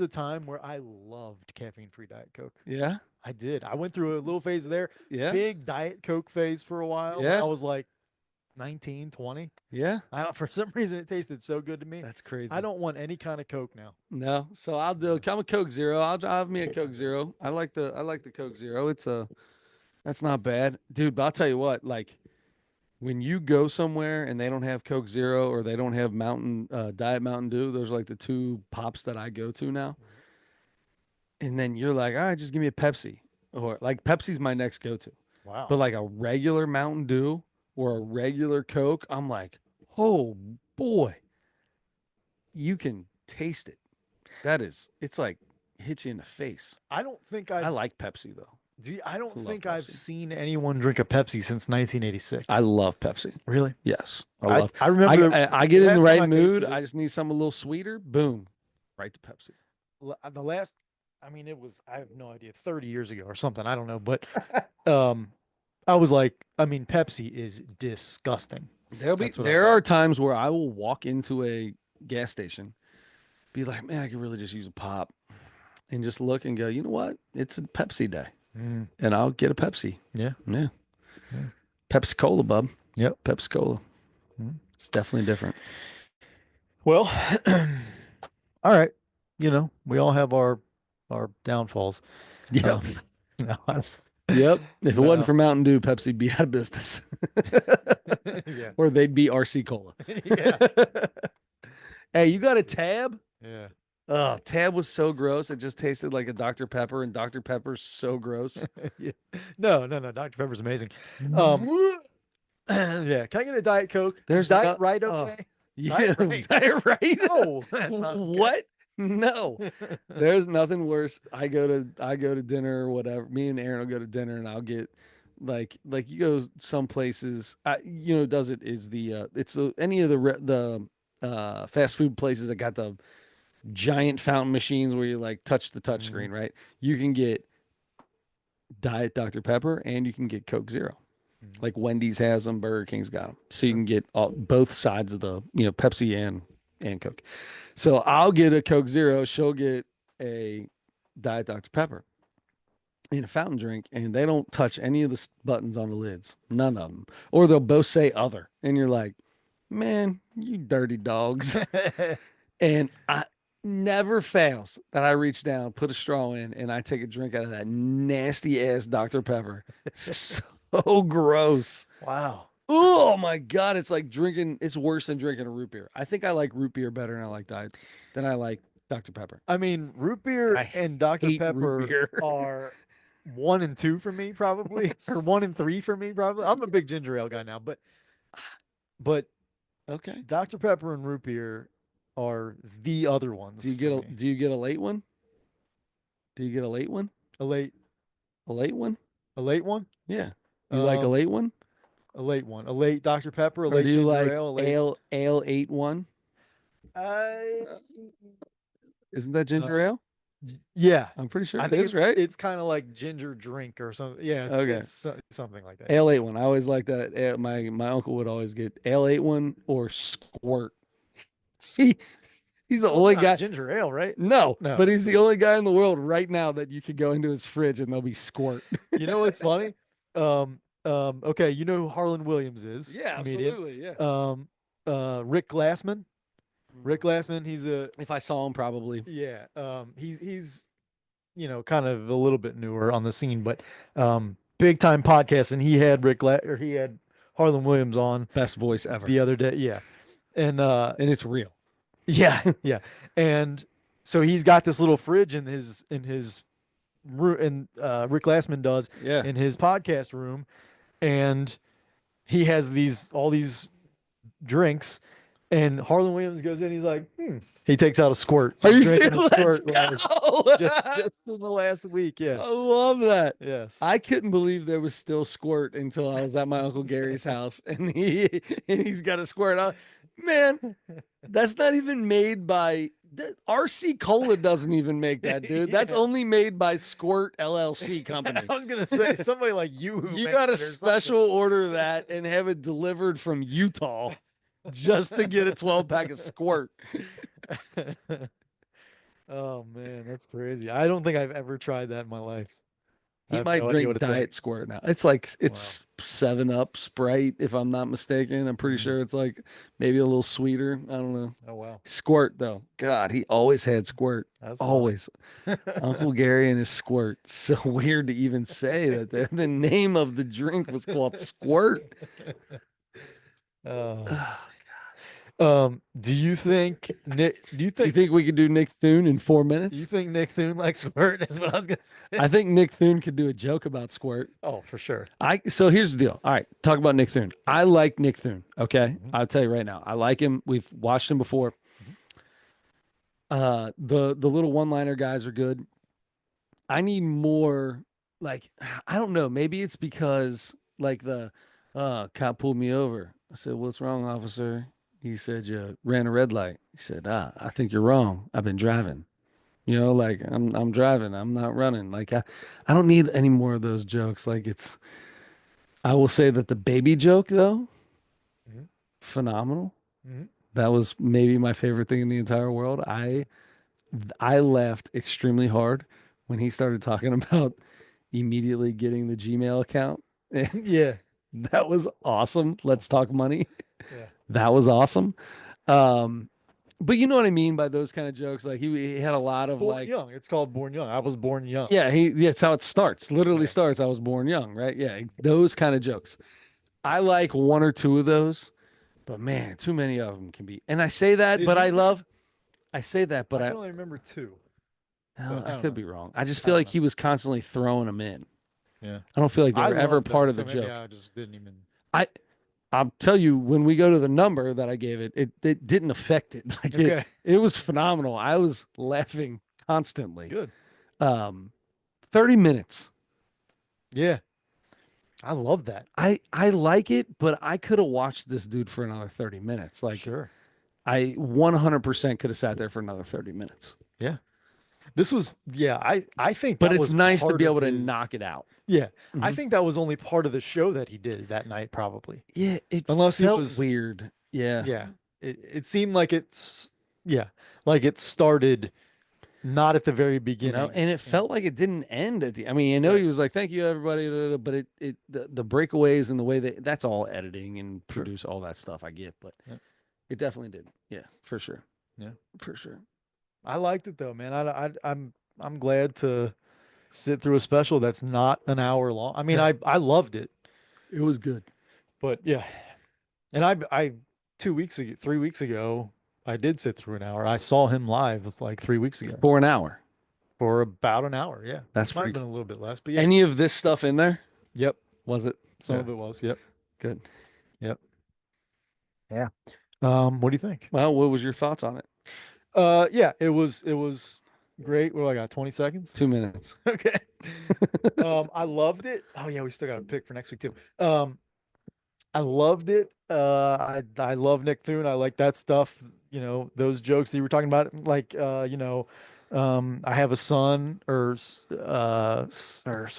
a time where I loved caffeine free Diet Coke. Yeah. I did. I went through a little phase there, Yeah. big Diet Coke phase for a while when Yeah. I was like 19, 20. Yeah. I don't for some reason it tasted so good to me. That's I crazy. don't want any kind of Coke now. No. So I'll do No. I'm a Coke Zero. I'll have me a Coke Zero. I like the Coke Zero. That's not bad. Dude, but I'll tell you what, like when you go somewhere and they don't have Coke Zero or they don't have Diet Mountain Dew, those are like the two pops that I go to now. And then you're like, all right, just give me a Pepsi. Or like Pepsi's my next go to. Wow. But like a regular Mountain Dew or a regular Coke, I'm like, oh boy, you can taste it. It's like hits you in the face. I don't think I I've like Pepsi though. I I don't love think I've Pepsi. seen anyone drink a Pepsi since 1986. I love Pepsi. Really? Yes, I I love. I remember I the get in the last time right I mood. tasted it. I just need something a little sweeter. Boom, right to Pepsi. The last, I mean, it was, I have no idea, 30 years ago or something. I don't know. But um, I was like, I mean, Pepsi is disgusting. That's what I There thought. are times where I will walk into a gas station, be like, man, I could really just use a pop, and just look and go, you know what? It's a Pepsi day, Mm, and I'll get a Pepsi. yeah. Yeah, Yeah. Pepsi Cola, bub. Yep. Pepsi Cola. Mm. It's definitely different. Well, all right. We all have our downfalls. Yep. Um, no, Yep. If it wasn't no. for Mountain Dew, Pepsi'd be out of business. Yeah. Or they'd be RC Cola. Yeah. Hey, you got a tab? Yeah. Oh, tab was so gross. It just tasted like a Dr. Pepper, and Dr. Pepper's so gross. Yeah. No, no, no. Dr. Pepper's amazing. Um, yeah. Can I get a Diet Coke? Is There's Diet no, Right oh, okay? yeah, Diet Right. that right? No, that's not What? No. okay. There's nothing worse. I go to dinner or whatever. Me and Aaron will go to dinner and I'll get like you go some places. Does it is any of the fast food places that got the giant fountain machines where you like touch the touch Mhm. screen, right? You can get Diet Dr. Pepper and you can get Coke Zero. Mhm. Like Wendy's has them, Burger King's got them. So you Sure. can get both sides of Pepsi and Coke. So I'll get a Coke Zero, she'll get a Diet Dr. Pepper in a fountain drink, and they don't touch any of the buttons on the lids. None of them. Or they'll both say other. And you're like, man, you dirty dogs. And I never fails that I reach down, put a straw in, and I take a drink out of that nasty ass Dr. Pepper. So gross. Wow. Oh my God. It's worse than drinking a root beer. I think I like root beer better than I like Dr. Pepper. I mean, root And beer I and Dr. hate root Pepper beer. are 1 and 2 for me, probably, or 1 and 3 for me, probably. I'm a big ginger ale guy now, but but Okay. Dr. Pepper and root beer are the other ones for me. Do you get a late one? Do you get a late one? A late A late one? a late one? Yeah. You like a Um, late one? a late one. A late Dr. Pepper, a Or do late you ginger like ale, a late. ale 8-1? I Isn't that uh, ginger ale? yeah. I'm pretty sure I it think is, right? it's kind of like ginger drink or something. Yeah, Okay. it's something like that. Ale 8-1. I always like that. My uncle would always get ale 8-1 or squirt. He he's the Squirt's only not guy. ginger ale, right? No, No. but he's the only guy in the world right now that you could go into his fridge and there'll be squirt. You know what's funny? Okay, you know who Harlan Williams is, Yeah, comedian. absolutely. Yeah. Um, Rick Glassman. Rick Glassman, he's a If I saw him, probably yeah. He's kind of a little bit newer on the scene, but big time podcast, and he had Harlan Williams on best voice ever, the other day. Yeah, and and it's real. yeah, yeah, and so he's got this little fridge in his room, and Rick Glassman does Yeah. in his podcast room, and he has all these drinks, and Harlan Williams goes in. He's like, He takes out a squirt. Are He's you drinking serious? a Let's squirt go. just in the last week. Yeah. I love that. Yes. I couldn't believe there was still squirt until I was at my uncle Gary's house, and he's got a squirt. Man, that's not even made by RC Cola. Doesn't even make that, dude. That's Yeah. only made by Squirt LLC company. I was gonna say somebody like you who You makes got to it or something. special order that and have it delivered from Utah just to get a 12 pack of Squirt. Oh man, that's crazy. I don't think I've ever tried that in my life. I He have might no idea drink what it's like. Diet Squirt now. It's like Wow. it's 7 Up Sprite, if I'm not mistaken. I'm pretty Mm. sure it's like maybe a little sweeter. I don't know. Oh wow. Squirt though. God, he always had Squirt. That's funny. Always. Uncle Gary and his Squirt. So weird to even say that the name of the drink was called Squirt. Oh. Do you think Nick? Do you Do you think think we could do Nick Thune in 4 you minutes? think Nick Thune likes squirt? Is what I was gonna say. I think Nick Thune could do a joke about Squirt. Oh, for sure. So here's the deal. All right, talk about Nick Thune. I like Nick Thune. Okay, Mhm. I'll tell you right now. I like him. We've watched him before. Mhm. The little one-liner guys are good. I need more. Like I don't know. Maybe it's because like the cop pulled me over. I said, "What's wrong, officer?" He said, "You ran a red light." He said, I think you're wrong. I've been driving. Like I'm driving. I'm not running. Like I don't need any more of those jokes. Like it's. I will say that the baby joke though, Mhm. phenomenal. Mhm. That was maybe my favorite thing in the entire world. I laughed extremely hard when he started talking about immediately getting the Gmail account. Yeah. That was awesome. Let's talk money. Yeah. That was awesome. Um, but you know what I mean by those kind of jokes. Like he had a lot of Born like, young. It's called Born Young. I was born young. yeah, that's how it starts. Literally Yeah. starts. I was born young, right? Yeah, those kind of jokes. I like one or two of those, but man, too many of them can be. And I say that, Did but he? I say that, but I can only remember two, but I I don't could know. be wrong. I just I feel don't like know. he was constantly throwing them in. Yeah. I don't feel like they I were ever love part them, of the so maybe joke. I just didn't even. I I'll tell you when we go to the number that I gave it, it didn't affect it. Like Okay. it was phenomenal. I was laughing constantly. Good. Um, 30 minutes. Yeah. I love that. I like it, but I could have watched this dude for another 30 minutes. Like Sure. I 100% could have sat there for another 30 minutes. Yeah. This was yeah, I think But that it's was nice to part be of able to his knock it out. yeah. I Mhm. think that was only part of the show that he did that night, probably. Yeah, it Unless he felt was weird. Yeah. yeah. It seemed like it's yeah, like it started not at the very beginning. And it And felt like it didn't end at the. I mean, I know he right. was like, "Thank you, everybody," but the breakaways and the way that's all editing and Sure. produce all that stuff. I get, but Yeah. it definitely did. Yeah, for sure, Yeah. for sure. I liked it though, man. I'm glad to sit through a special that's not an hour long. I mean, Yeah, I loved it, it was good but yeah. And I 2 weeks ago, 3 weeks ago, I did sit through an hour. I saw him live like 3 weeks ago for an hour. for about an hour. Yeah. That's Might have pretty been cool. a little bit less, but yeah. Any of this stuff in there? Yep. Was it? Some Yeah, of it was. Yep. good. Yep. Yeah. What do you think? Well, what was your thoughts on it? Yeah, it was great. What do I got? 20 seconds? 2 minutes. Okay. I loved it. Oh yeah, we still got a pick for next week too. I loved it. I love Nick Thune. I like that stuff. You know, those jokes that you were talking about, like I have a son, or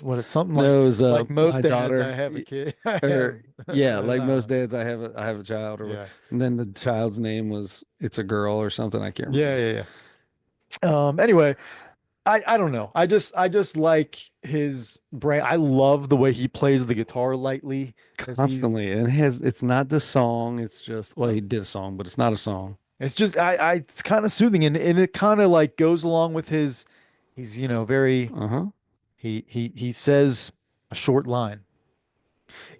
what is something Knows like my most dads, I daughter, have a kid. I have or yeah, like most uh, dads, I have a child, or yeah. and then the child's name was it's a girl or something. I can't Yeah, remember. yeah, yeah. Anyway, I don't know. I just like his brain. I love the way he plays the guitar lightly because he's Constantly, and it's not the song. It's just well, no. he did a song, but it's not a song. It's just I it's kind of soothing and it kind of like goes along with his he's very Uh-huh. he says a short line.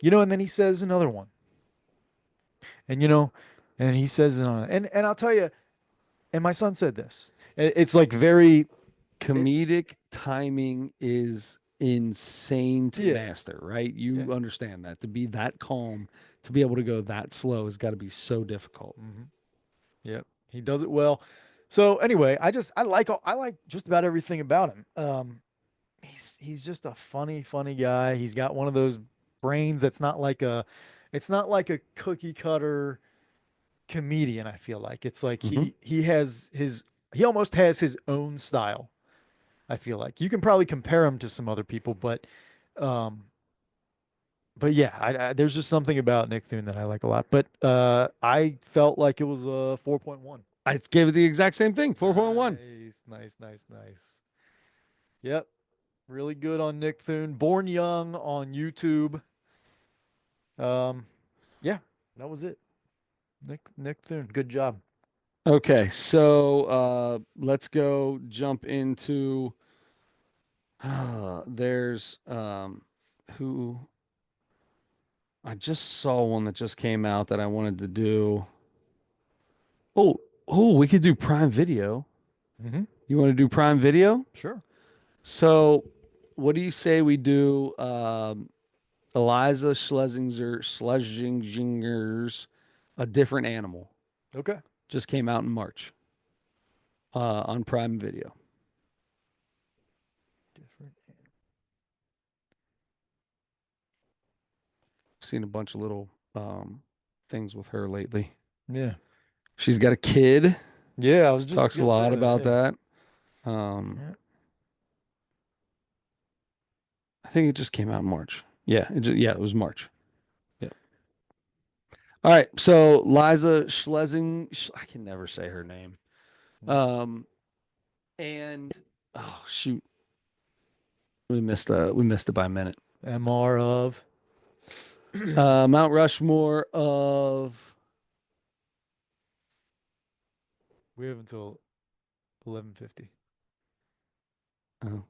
And then he says another one. And and he says another. And I'll tell you, and my son said this. It's like very it, Comedic timing is insane to yeah. master, right? Yeah. You understand that to be that calm, to be able to go that slow has got to be so difficult. Hmm. Yep. He does it well. So anyway, I like just about everything about him. He's just a funny guy. He's got one of those brains that's not like a it's not like a cookie cutter comedian, I feel like. It's like Hmm. he almost has his own style, I feel like. You can probably compare him to some other people, um yeah, there's just something about Nick Thune that I like a lot. But I felt like it was a 4.1. I gave it the exact same thing, 4.1. Nice. Yep. Really good on Nick Thune. Born Young on YouTube. Um, yeah, that was it. Nick Thune, good job. Okay, so let's go jump into there's who I just saw one that just came out that I wanted to do. Oh, we could do Prime Video. Hmm. You want to do Prime Video? Sure. So, what do you say we do Eliza Schlesinger's A Different Animal? Okay. Just came out in March on Prime Video. Different. Seen a bunch of little things with her lately. Yeah. She's got a kid. Yeah, I was just Talks a gonna lot say that. about Yeah. that. Um, Yeah. I think it just came out in March. Yeah, yeah, it was March. Yeah. All right. So Liza I can never say her name. Mm. Um, and oh shoot, we missed it by a minute. MR of. Mount Rushmore of We have until 11:50.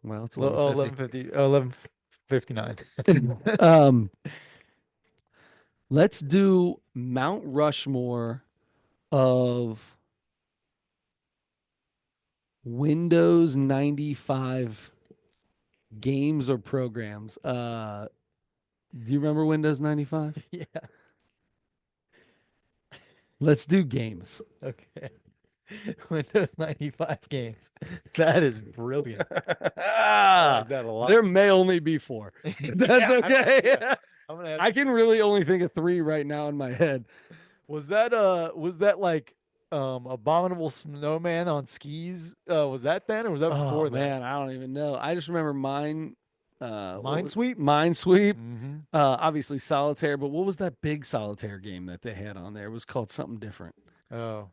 well, it's Oh, 11:50. 11:50. 11:59. Um, let's do Mount Rushmore of Windows 95 games or programs. Do you remember Windows 95? Yeah. Let's do games. Okay. Windows 95 games. That is brilliant. I like that a lot. There may only be four. That's Yeah, okay. I'm gonna have I can really only think of three right now in my head. was that like Abominable Snowman on skis? Was that then or was that Oh before that? man, I don't even know. I just remember mine. What was Minesweep? Minesweep? Mm-hmm. Obviously solitaire, but what was that big solitaire game that they had on there? It was called something different Oh.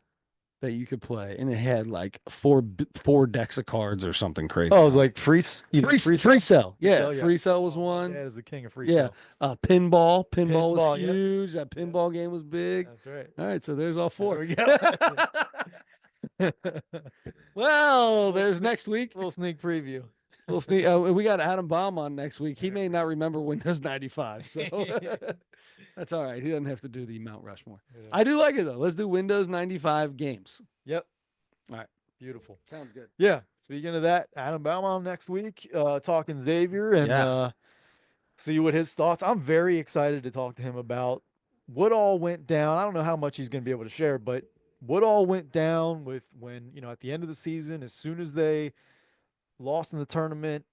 that you could play, and it had like four decks of cards or something Oh, crazy it was on it. like either free Free cell? cell, Free yeah, cell, yeah. free cell was Oh, my one. dad is the king of free Yeah, cell. pinball was Pinball, yep. huge. That Yep. pinball game was big. That's right. All right, so there's all There four. we go. Well, little there's sneak, next week. little sneak preview. Little sneak. We got Adam Baum on next week. He may not remember Windows 95, so that's all right. He doesn't have to do the Mount Rushmore. Yeah. I do like it though. Let's do Windows 95 games. Yep. All right, Beautiful. sounds good. Yeah. Speaking of that, Adam Baumholm next week, talking Xavier and Yeah. see what his thoughts. I'm very excited to talk to him about what all went down. I don't know how much he's going to be able to share, but what all went down with when, at the end of the season, as soon as they lost in the tournament,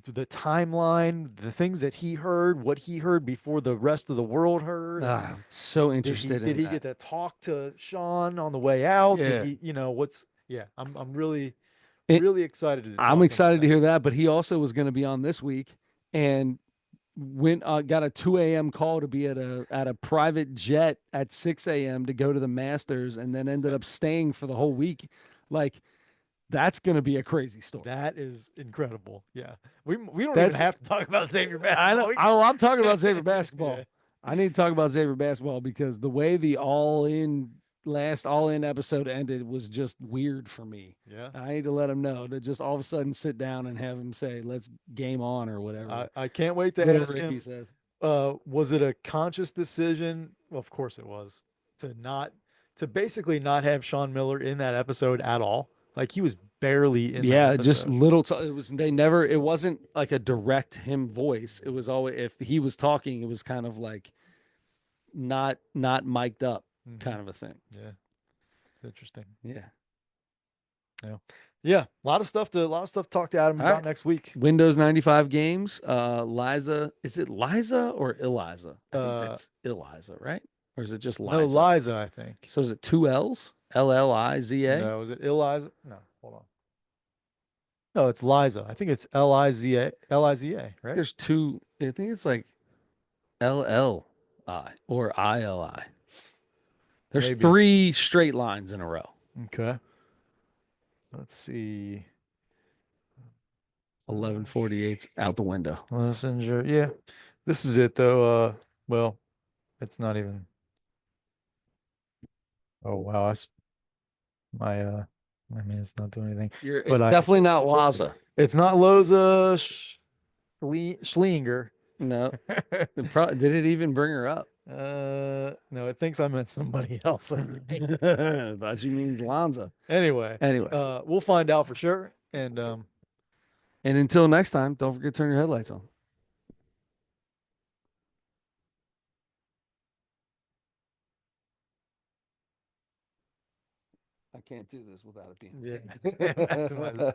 the timeline, the things that he heard, what he heard before the rest of the world heard, and So did he interested did in he that. get to talk to Sean on the way out? Did Yeah. he, what's yeah, I'm really It, really excited to I'm talk to him about excited to that. hear that, but he also was going to be on this week and went got a 2 a.m. call to be at a private jet at 6 a.m. to go to the Masters and then ended up staying for the whole week. Like that's going to be a crazy story. That is incredible. Yeah. We don't even That's have to talk about Xavier I know. basketball. I'm talking about Xavier Yeah. basketball. I need to talk about Xavier basketball because the way the last all in episode ended was just weird for me. Yeah. I need to let him know to just all of a sudden sit down and have him say, "Let's game on" or I, whatever. I can't wait to Whatever ask Ricky him. says. Was it a conscious decision? Well, of course it was to not to basically not have Sean Miller in that episode at all. Like he was barely in that Yeah, just episode. little. It was they never. It wasn't like a direct him voice. It was always if he was talking, it was kind of like not mic'd up, Hmm. kind of a thing. Yeah, it's interesting. Yeah. Yeah, yeah, a lot of stuff to talk to Adam All right. about next week. Windows 95 games. Liza, is it Liza or Eliza? I think Uh, that's Eliza, right? Or is it just no, Liza? Liza, I think. So is it two L's? Liza? No, is it Eliza? No, hold on. No, it's Liza. I think it's Liza, right? There's two. I think it's like LLI or ILI. There's Maybe. three straight lines in a row. Okay. Let's see. 1148's out the window. Messenger. Yeah. This is it though. Well, it's not even. Oh wow, my I mean it's not doing anything. But It's definitely not Laza. it's not Loza Schlinger. No. Did it even bring her up? No, it thinks I meant somebody else. Thought you mean Lanza. Anyway, Anyway, we'll find out for sure. And and until next time, don't forget to turn your headlights on. I can't do this without it being. yeah, that's my